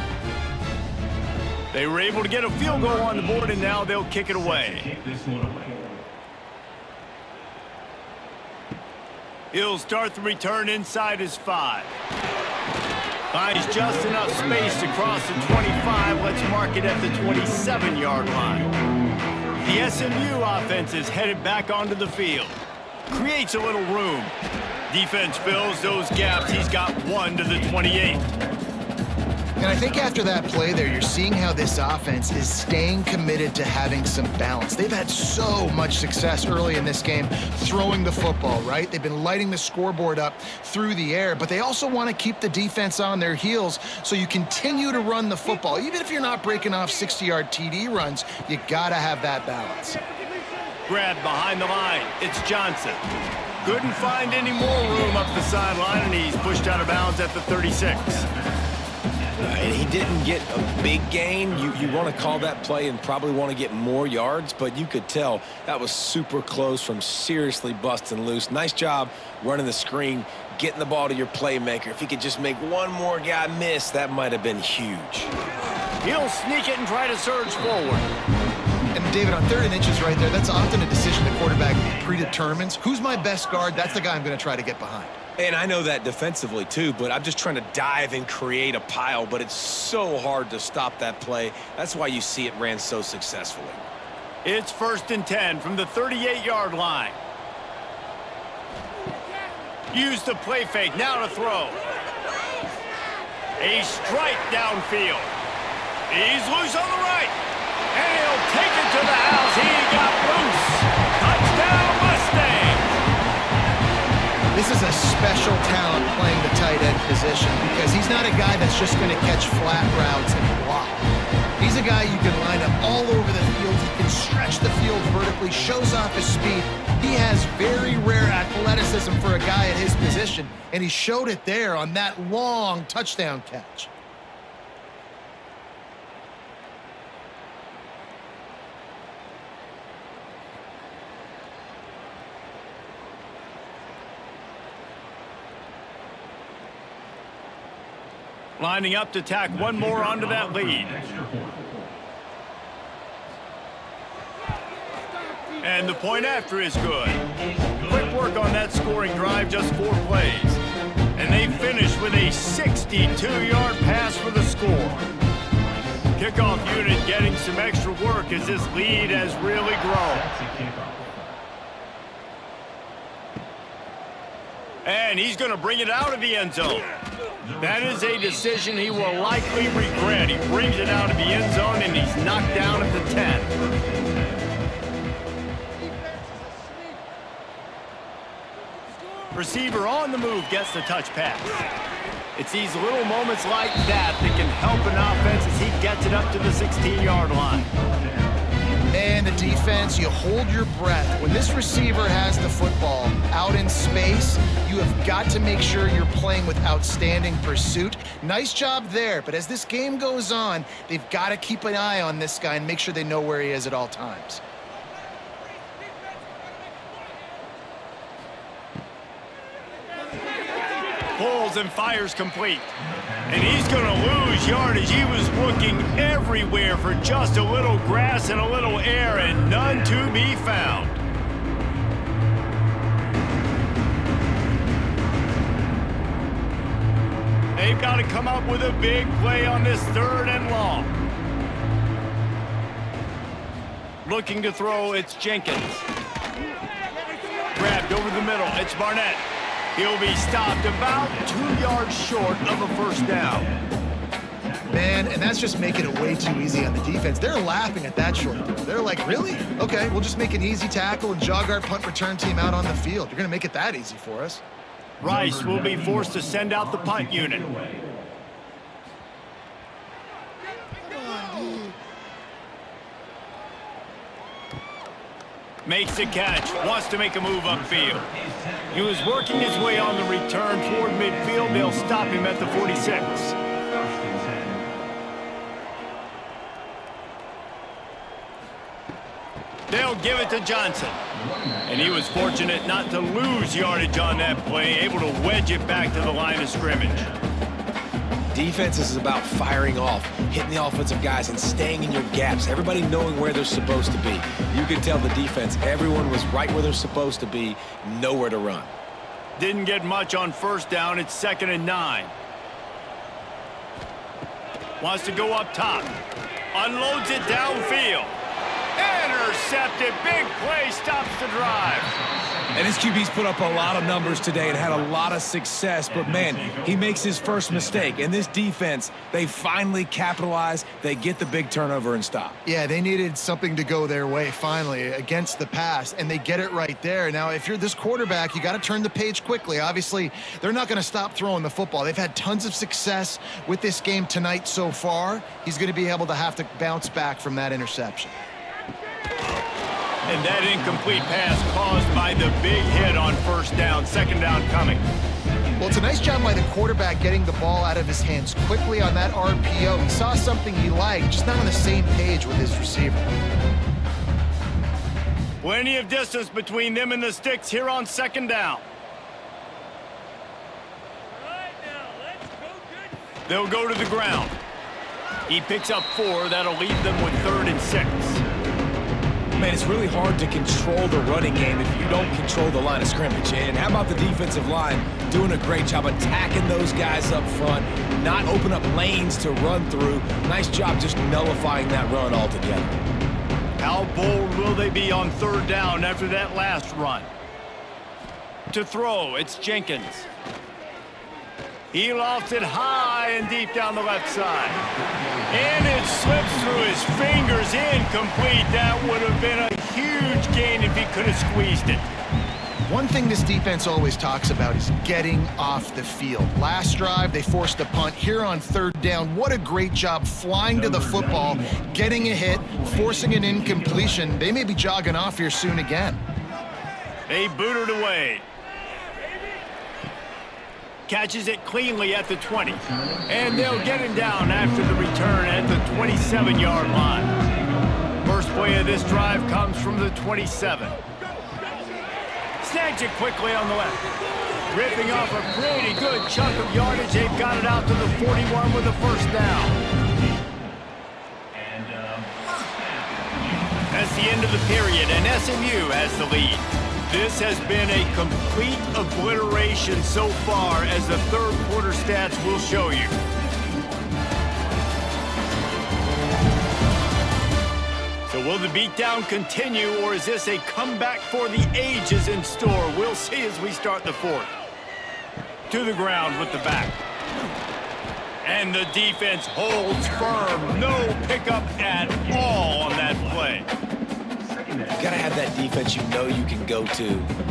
A: They were able to get a field goal on the board, and now they'll kick it away. He'll start the return inside his 5. Finds just enough space to cross the 25. Let's mark it at the 27-yard line. The SMU offense is headed back onto the field. Creates a little room. Defense fills those gaps. He's got 1 to the 28.
B: And I think after that play there, you're seeing how this offense is staying committed to having some balance. They've had so much success early in this game throwing the football, right? They've been lighting the scoreboard up through the air, but they also want to keep the defense on their heels, so you continue to run the football. Even if you're not breaking off 60-yard TD runs, you got to have that balance.
A: Grabbed behind the line. It's Johnson. Couldn't find any more room up the sideline, and he's pushed out of bounds at the 36.
C: And he didn't get a big gain. You want to call that play and probably want to get more yards, but you could tell that was super close from seriously busting loose. Nice job running the screen, getting the ball to your playmaker. If he could just make one more guy miss, that might have been huge.
A: He'll sneak it and try to surge forward.
B: And David, on 3rd and inches right there, that's often a decision the quarterback predetermines. Who's my best guard? That's the guy I'm going to try to get behind.
C: And I know that defensively too, but I'm just trying to dive and create a pile, but it's so hard to stop that play. That's why you see it ran so successfully.
A: It's 1st and 10 from the 38-yard line. Use the play fake, now to throw. A strike downfield. He's loose on the right. And he'll take it to the house. He got loose. Touchdown, Mustangs.
B: This is a special talent playing the tight end position because he's not a guy that's just going to catch flat routes and block. He's a guy you can line up all over the field. He can stretch the field vertically, shows off his speed. He has very rare athleticism for a guy at his position, and he showed it there on that long touchdown catch.
A: Lining up to tack one more onto that lead. And the point after is good. Quick work on that scoring drive, just 4 plays. And they finish with a 62-yard pass for the score. Kickoff unit getting some extra work as this lead has really grown. And he's going to bring it out of the end zone. That is a decision he will likely regret. He brings it out of the end zone, and he's knocked down at the 10. Receiver on the move gets the touch pass. It's these little moments like that that can help an offense as he gets it up to the 16-yard line.
B: And the defense, you hold your breath. When this receiver has the football out in space, you have got to make sure you're playing with outstanding pursuit. Nice job there, but as this game goes on, they've got to keep an eye on this guy and make sure they know where he is at all times.
A: Pulls and fires complete. And he's going to lose yardage. He was looking everywhere for just a little grass and a little air, and none to be found. They've got to come up with a big play on this 3rd and long. Looking to throw, it's Jenkins. Grabbed over the middle, it's Barnett. He'll be stopped about 2 yards short of a first down.
B: Man, and that's just making it way too easy on the defense. They're laughing at that short. They're like, really? Okay, we'll just make an easy tackle and jog our punt return team out on the field. You're going to make it that easy for us.
A: Rice will be forced to send out the punt unit. Makes the catch, wants to make a move upfield. He was working his way on the return toward midfield. They'll stop him at the 46. They'll give it to Johnson. And he was fortunate not to lose yardage on that play, able to wedge it back to the line of scrimmage.
C: Defense is about firing off, hitting the offensive guys, and staying in your gaps. Everybody knowing where they're supposed to be. You can tell the defense, everyone was right where they're supposed to be, nowhere to run.
A: Didn't get much on first down. It's 2nd and 9. Wants to go up top. Unloads it downfield. Intercepted. Big play. Stops the drive.
C: And his QB's put up a lot of numbers today and had a lot of success, but man, he makes his first mistake. And this defense, they finally capitalize, they get the big turnover and stop.
B: Yeah, they needed something to go their way finally against the pass, and they get it right there. Now, if you're this quarterback, you got to turn the page quickly. Obviously, they're not going to stop throwing the football. They've had tons of success with this game tonight so far. He's going to be able to have to bounce back from that interception.
A: And that incomplete pass caused by the big hit on first down. 2nd down coming.
B: Well, it's a nice job by the quarterback getting the ball out of his hands quickly on that RPO. He saw something he liked, just not on the same page with his receiver.
A: Plenty of distance between them and the sticks here on 2nd down. They'll go to the ground. He picks up 4. That'll leave them with 3rd and 6.
C: Man, it's really hard to control the running game if you don't control the line of scrimmage. And how about the defensive line doing a great job attacking those guys up front, not open up lanes to run through. Nice job just nullifying that run altogether.
A: How bold will they be on 3rd down after that last run? To throw, it's Jenkins. He lofts it high and deep down the left side. And it slips through his fingers, incomplete. That would have been a huge gain if he could have squeezed it.
B: One thing this defense always talks about is getting off the field. Last drive, they forced a punt. Here on 3rd down, what a great job flying to the football, getting a hit, forcing an incompletion. They may be jogging off here soon again.
A: They boot it away. Catches it cleanly at the 20. And they'll get him down after the return at the 27-yard line. First play of this drive comes from the 27. Snags it quickly on the left. Ripping off a pretty good chunk of yardage. They've got it out to the 41 with a first down. That's the end of the period, and SMU has the lead. This has been a complete obliteration so far, as the 3rd quarter stats will show you. So will the beatdown continue, or is this a comeback for the ages in store? We'll see as we start the 4th. to the ground with the back. And the defense holds firm. No pickup at all on that play.
C: You gotta have that defense you know you can go to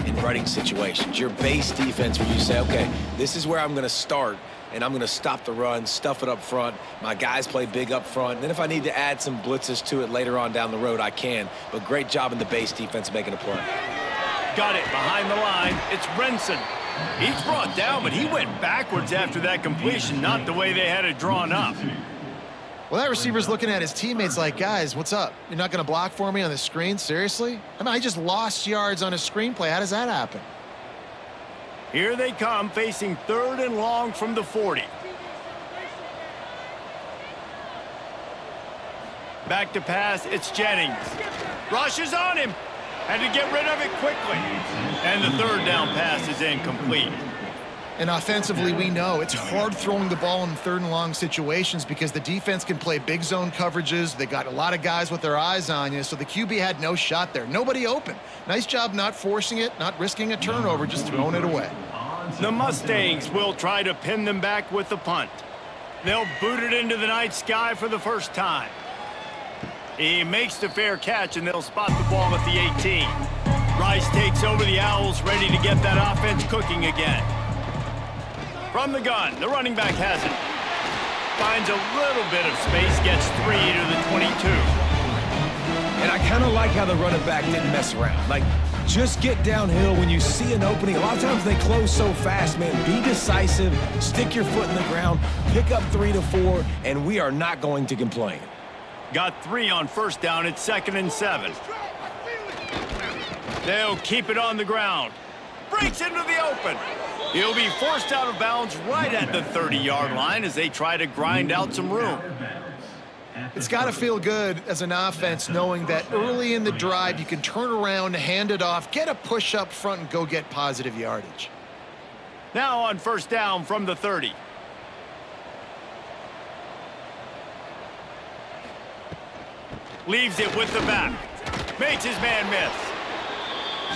C: in running situations. Your base defense where you say, okay, this is where I'm gonna start, and I'm gonna stop the run, stuff it up front. My guys play big up front. And then if I need to add some blitzes to it later on down the road, I can. But great job in the base defense making a play.
A: Got it behind the line. It's Renson. He's brought down, but he went backwards after that completion, not the way they had it drawn up.
B: Well, that receiver's looking at his teammates like, guys, what's up? You're not going to block for me on the screen? Seriously? I mean, I just lost yards on a screenplay. How does that happen?
A: Here they come, facing 3rd and long from the 40. Back to pass, it's Jennings. Rush is on him. Had to get rid of it quickly. And the 3rd down pass is incomplete.
B: And offensively, we know it's hard throwing the ball in 3rd and long situations because the defense can play big zone coverages. They got a lot of guys with their eyes on you, so the QB had no shot there. Nobody open. Nice job not forcing it, not risking a turnover, just throwing it away.
A: The Mustangs will try to pin them back with the punt. They'll boot it into the night sky for the first time. He makes the fair catch, and they'll spot the ball at the 18. Rice takes over the Owls, ready to get that offense cooking again. From the gun, the running back has it. Finds a little bit of space, gets 3 to the 22.
C: And I kind of like how the running back didn't mess around. Like, just get downhill when you see an opening. A lot of times they close so fast, man. Be decisive, stick your foot in the ground, pick up 3 to 4, and we are not going to complain.
A: Got 3 on 1st down. It's 2nd and 7. They'll keep it on the ground. Breaks into the open. He'll be forced out of bounds right at the 30-yard line as they try to grind out some room.
B: It's got to feel good as an offense knowing that early in the drive you can turn around, hand it off, get a push up front, and go get positive yardage.
A: Now on 1st down from the 30. Leaves it with the back. Makes his man miss.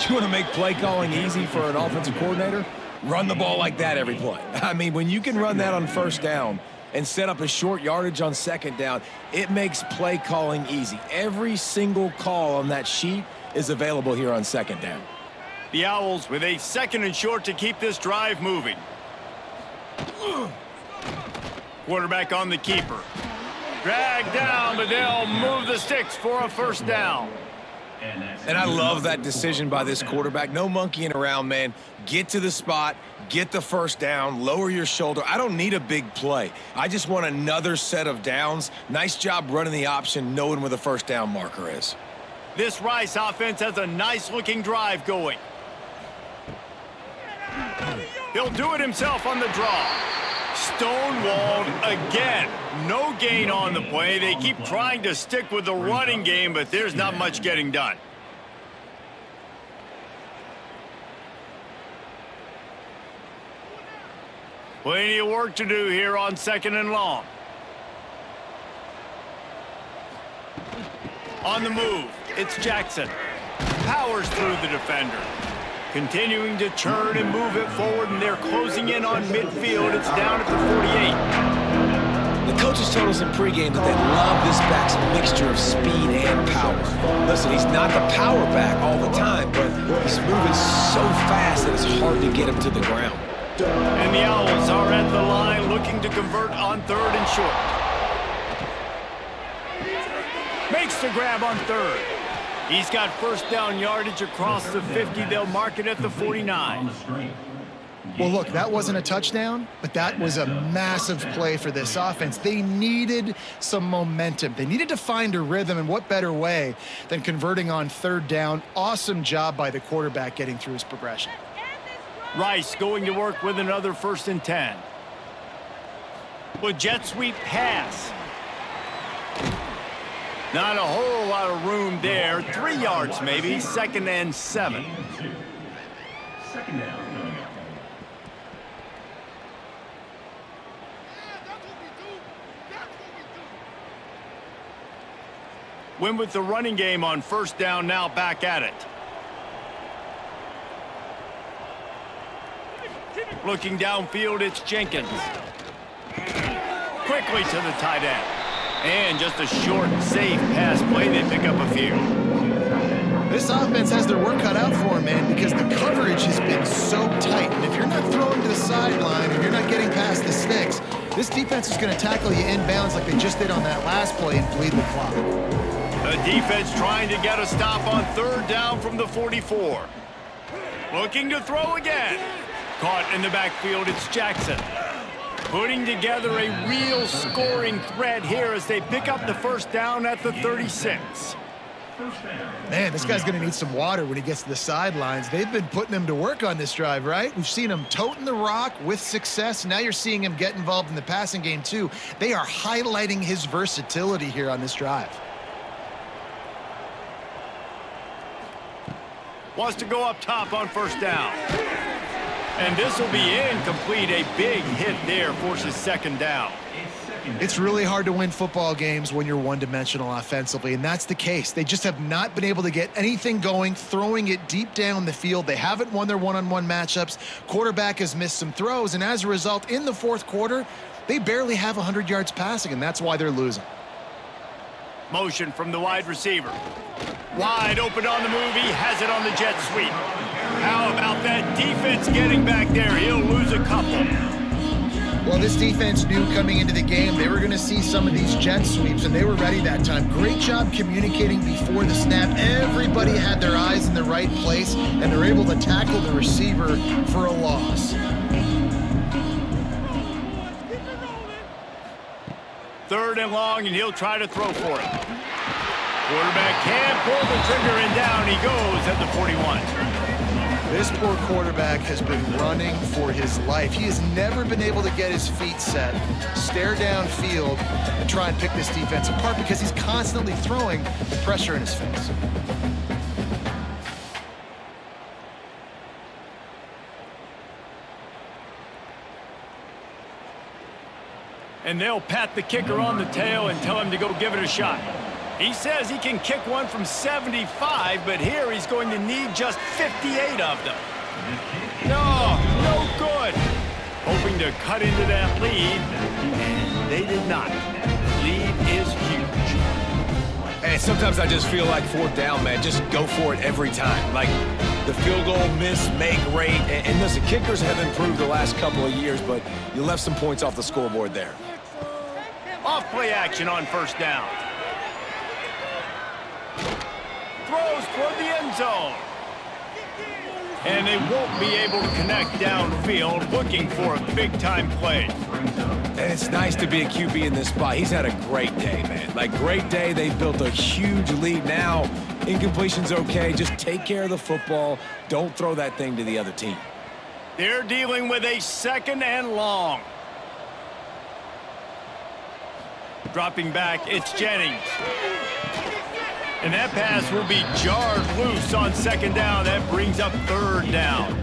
C: You want to make play calling easy for an offensive coordinator? Run the ball like that every play. I mean, when you can run that on 1st down and set up a short yardage on 2nd down, it makes play calling easy. Every single call on that sheet is available here on 2nd down.
A: The Owls with a 2nd and short to keep this drive moving. Quarterback on the keeper. Dragged down, but they'll move the sticks for a 1st down.
C: And I love that decision by this quarterback. No monkeying around, man. Get to the spot, get the 1st down, lower your shoulder. I don't need a big play. I just want another set of downs. Nice job running the option, knowing where the 1st down marker is.
A: This Rice offense has a nice-looking drive going. He'll do it himself on the draw. Stonewalled again. No gain on the play. They keep trying to stick with the running game, but there's not much getting done. Plenty of work to do here on 2nd and long. On the move, it's Jackson. Powers through the defender. Continuing to churn and move it forward, and they're closing in on midfield. It's down at the 48.
C: The coaches told us in pregame that they love this back's mixture of speed and power. Listen, he's not the power back all the time, but he's moving so fast that it's hard to get him to the ground.
A: And the Owls are at the line looking to convert on 3rd and short. Makes the grab on 3rd. He's got 1st down yardage across the 50. They'll mark it at the 49.
B: Well, look, that wasn't a touchdown, but that was a massive play for this offense. They needed some momentum. They needed to find a rhythm, and what better way than converting on 3rd down. Awesome job by the quarterback getting through his progression.
A: Rice going to work with another 1st and 10. With jet sweep pass. Not a whole lot of room there. 3 yards maybe. 2nd and 7. Win with the running game on 1st down, now back at it. Looking downfield, it's Jenkins. Quickly to the tight end. And just a short, safe pass play. They pick up a few.
B: This offense has their work cut out for them, man, because the coverage has been so tight. And if you're not throwing to the sideline or you're not getting past the sticks, this defense is going to tackle you inbounds like they just did on that last play and bleed the clock.
A: The defense trying to get a stop on third down from the 44. Looking to throw again. Caught in the backfield, it's Jackson. Putting together a real scoring threat here as they pick up the first down at the 36.
B: Man, this guy's going to need some water when he gets to the sidelines. They've been putting him to work on this drive, right? We've seen him toting the rock with success. Now you're seeing him get involved in the passing game, too. They are highlighting his versatility here on this drive.
A: Wants to go up top on first down. And this will be incomplete. A big hit there forces second down.
B: It's really hard to win football games when you're one-dimensional offensively, and that's the case. They just have not been able to get anything going, throwing it deep down the field. They haven't won their one-on-one matchups. Quarterback has missed some throws, and as a result, in the fourth quarter, they barely have 100 yards passing, and that's why they're losing.
A: Motion from the wide receiver. Wide open on the move. He has it on the jet sweep. How about that defense getting back there? He'll lose a couple.
B: Well, this defense knew coming into the game they were going to see some of these jet sweeps, and they were ready that time. Great job communicating before the snap. Everybody had their eyes in the right place, and they're able to tackle the receiver for a loss.
A: Third and long, and he'll try to throw for it. Quarterback can't pull the trigger, and down he goes at the 41.
B: This poor quarterback has been running for his life. He has never been able to get his feet set, stare downfield, and try and pick this defense apart because he's constantly throwing the pressure in his face.
A: And they'll pat the kicker on the tail and tell him to go give it a shot. He says he can kick one from 75, but here he's going to need just 58 of them. No good. Hoping to cut into that lead, and they did not. Lead is huge.
C: Hey, sometimes I just feel like fourth down, man. Just go for it every time. Like the field goal miss, make rate. And listen, kickers have improved the last couple of years, but you left some points off the scoreboard there.
A: Off play action on first down. Throws toward the end zone. And they won't be able to connect downfield, looking for a big-time play.
C: And it's nice to be a QB in this spot. He's had a great day, man. Like, great day. They built a huge lead. Now, incompletion's okay. Just take care of the football. Don't throw that thing to the other team.
A: They're dealing with a second and long. Dropping back, it's Jennings. And that pass will be jarred loose on second down. That brings up third down.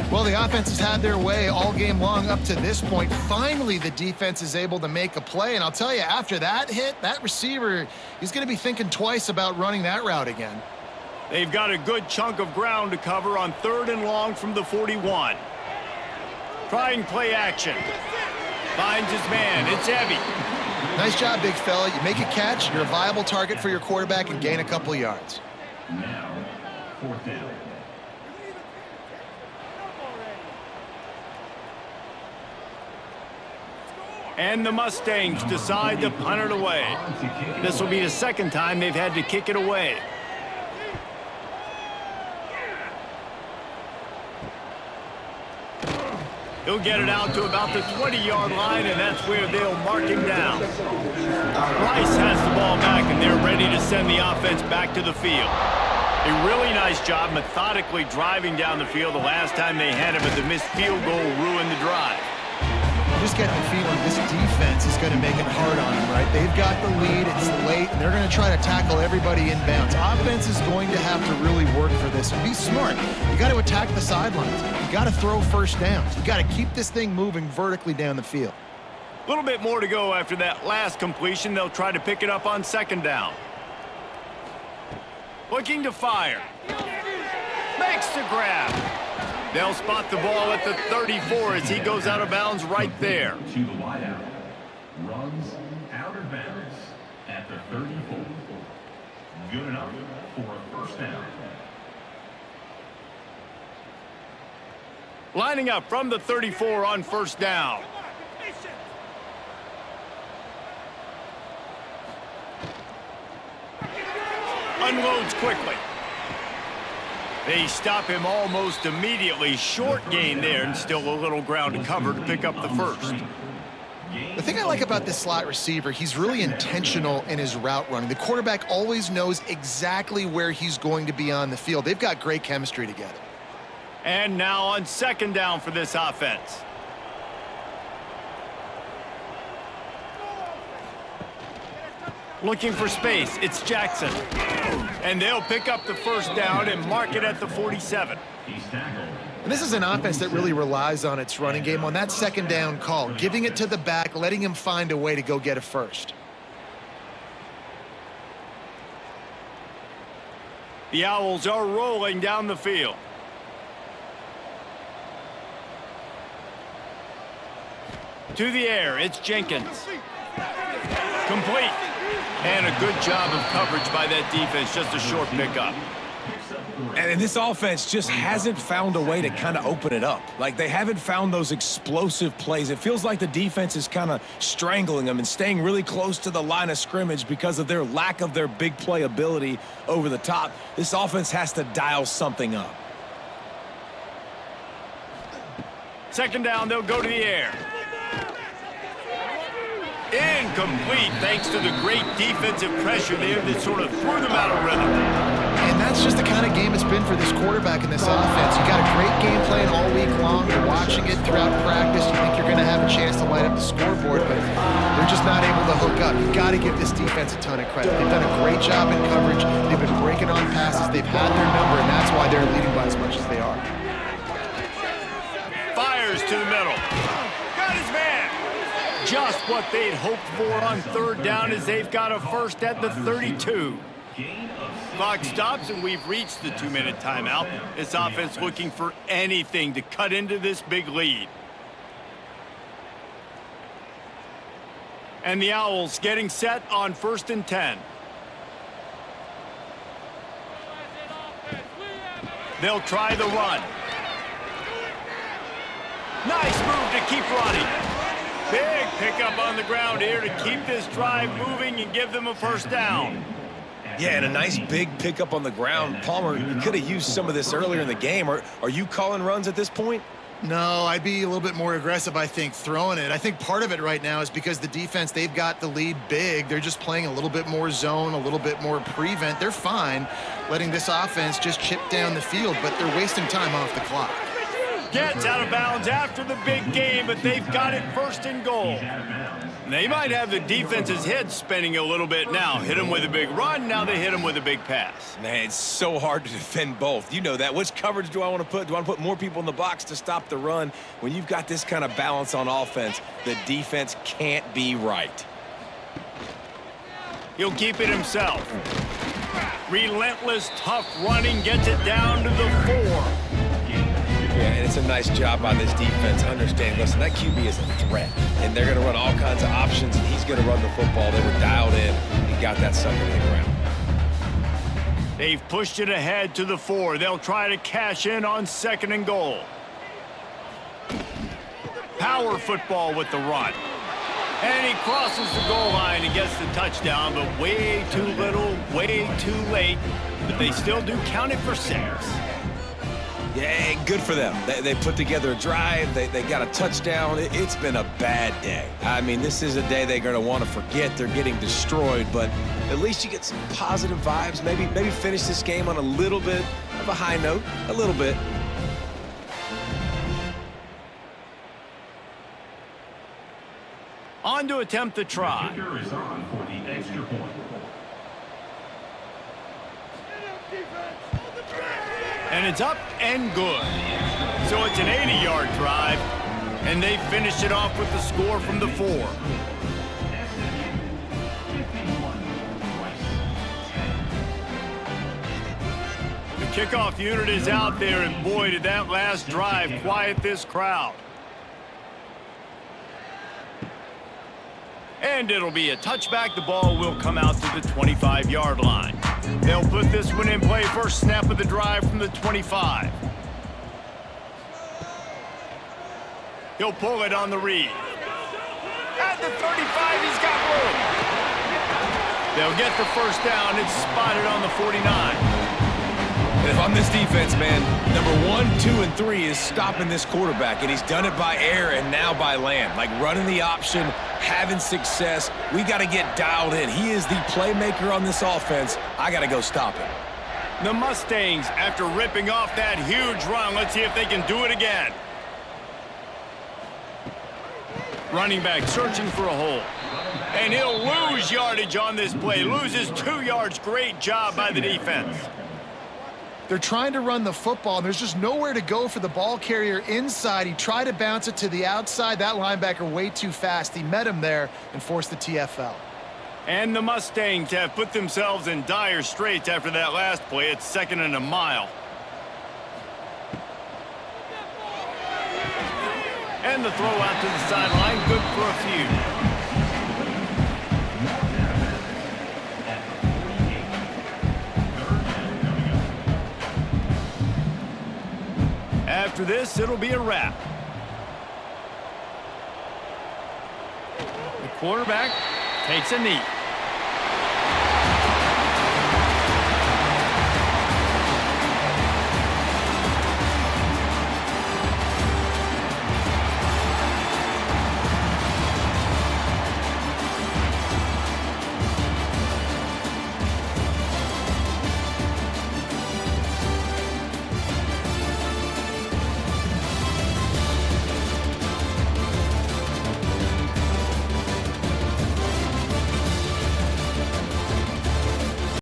B: Well, the offense has had their way all game long up to this point. Finally, the defense is able to make a play. And I'll tell you, after that hit, that receiver, he's going to be thinking twice about running that route again.
A: They've got a good chunk of ground to cover on third and long from the 41. Trying play action. Finds his man. It's Ebby.
B: Nice job, big fella. You make a catch, you're a viable target for your quarterback and gain a couple of yards.
E: Now, fourth down.
A: And the Mustangs decide to punt it away. This will be the second time they've had to kick it away. He'll get it out to about the 20-yard line, and that's where they'll mark him down. Rice has the ball back, and they're ready to send the offense back to the field. A really nice job methodically driving down the field the last time they had it, but the missed field goal ruined the drive.
B: You just get the feeling this defense is going to make it hard on them, right? They've got the lead, it's late, and they're going to try to tackle everybody inbounds. Offense is going to have to really work for this. Be smart. You got to attack the sidelines. You got to throw first downs. You got to keep this thing moving vertically down the field.
A: A little bit more to go after that last completion. They'll try to pick it up on second down. Looking to fire. Makes the grab. They'll spot the ball at the 34 as he goes out of bounds right there.
E: To the wideout. Runs out of bounds at the 34. Good enough for a first down.
A: Lining up from the 34 on first down. Unloads quickly. They stop him almost immediately. Short gain there, and still a little ground to cover to pick up the first.
B: The thing I like about this slot receiver, he's really intentional in his route running. The quarterback always knows exactly where he's going to be on the field. They've got great chemistry together.
A: And now on second down for this offense. Looking for space, it's Jackson. And they'll pick up the first down and mark it at the 47.
B: And this is an offense that really relies on its running game on that second down call, giving it to the back, letting him find a way to go get a first.
A: The Owls are rolling down the field. To the air, it's Jenkins. Complete. And a good job of coverage by that defense, just a short pickup.
C: And this offense just hasn't found a way to kind of open it up. Like, they haven't found those explosive plays. It feels like the defense is kind of strangling them and staying really close to the line of scrimmage because of their lack of their big play ability over the top. This offense has to dial something up.
A: Second down, they'll go to the air. Incomplete, thanks to the great defensive pressure there that sort of threw them out of rhythm.
B: And that's just the kind of game it's been for this quarterback in this offense. You got a great game plan all week long. You're watching it throughout practice. You think you're going to have a chance to light up the scoreboard, but they're just not able to hook up. You've got to give this defense a ton of credit. They've done a great job in coverage. They've been breaking on passes. They've had their number, and that's why they're leading by as much as they are.
A: Fires to the middle. Got his man. Just what they'd hoped for on third down as they've got a first at the 32. Clock stops and we've reached the 2-minute timeout. This offense looking for anything to cut into this big lead. And the Owls getting set on 1st and 10. They'll try the run. Nice move to keep running. Big pickup on the ground here to keep this drive moving and give them a first down.
C: Yeah, and a nice big pickup on the ground. Palmer, you could have used some of this earlier in the game. Are you calling runs at this point?
B: No, I'd be a little bit more aggressive, I think, throwing it. I think part of it right now is because the defense, they've got the lead big. They're just playing a little bit more zone, a little bit more prevent. They're fine letting this offense just chip down the field, but they're wasting time off the clock.
A: Gets out of bounds after the big game, but they've got it 1st and goal. They might have the defense's head spinning a little bit now. Hit them with a big run, now they hit them with a big pass.
C: Man, it's so hard to defend both. You know that. Which coverage do I want to put? Do I want to put more people in the box to stop the run? When you've got this kind of balance on offense, the defense can't be right.
A: He'll keep it himself. Relentless, tough running, gets it down to the 4.
C: Yeah, and it's a nice job by this defense. Understand, listen, that QB is a threat, and they're going to run all kinds of options, and he's going to run the football. They were dialed in and got that sucker to the ground.
A: They've pushed it ahead to the 4. They'll try to cash in on 2nd and goal. Power football with the run. And he crosses the goal line and gets the touchdown, but way too little, way too late. But they still do count it for 6.
C: Yeah, good for them. They put together a drive. They got a touchdown. It's been a bad day. I mean, this is a day they're going to want to forget. They're getting destroyed, but at least you get some positive vibes. Maybe finish this game on a little bit of a high note, a little bit.
A: On to attempt the try.
E: Kicker is on for the extra point.
A: And it's up and good. So it's an 80-yard drive, and they finish it off with the score from the 4. The kickoff unit is out there, and boy, did that last drive quiet this crowd. And it'll be a touchback. The ball will come out to the 25-yard line. They'll put this one in play. First snap of the drive from the 25. He'll pull it on the read. At the 35, he's got room. They'll get the first down. It's spotted on the 49.
C: And if I'm this defense, man, number 1, 2, and 3 is stopping this quarterback, and he's done it by air and now by land. Like running the option, having success. We got to get dialed in. He is the playmaker on this offense. I got to go stop him.
A: The Mustangs, after ripping off that huge run, let's see if they can do it again. Running back searching for a hole. And he'll lose yardage on this play. Loses 2 yards. Great job by the defense.
B: They're trying to run the football, and there's just nowhere to go for the ball carrier inside. He tried to bounce it to the outside. That linebacker way too fast. He met him there and forced the TFL.
A: And the Mustangs have put themselves in dire straits after that last play. It's 2nd and a mile. And the throw out to the sideline, good for a few. After this, it'll be a wrap. The quarterback takes a knee.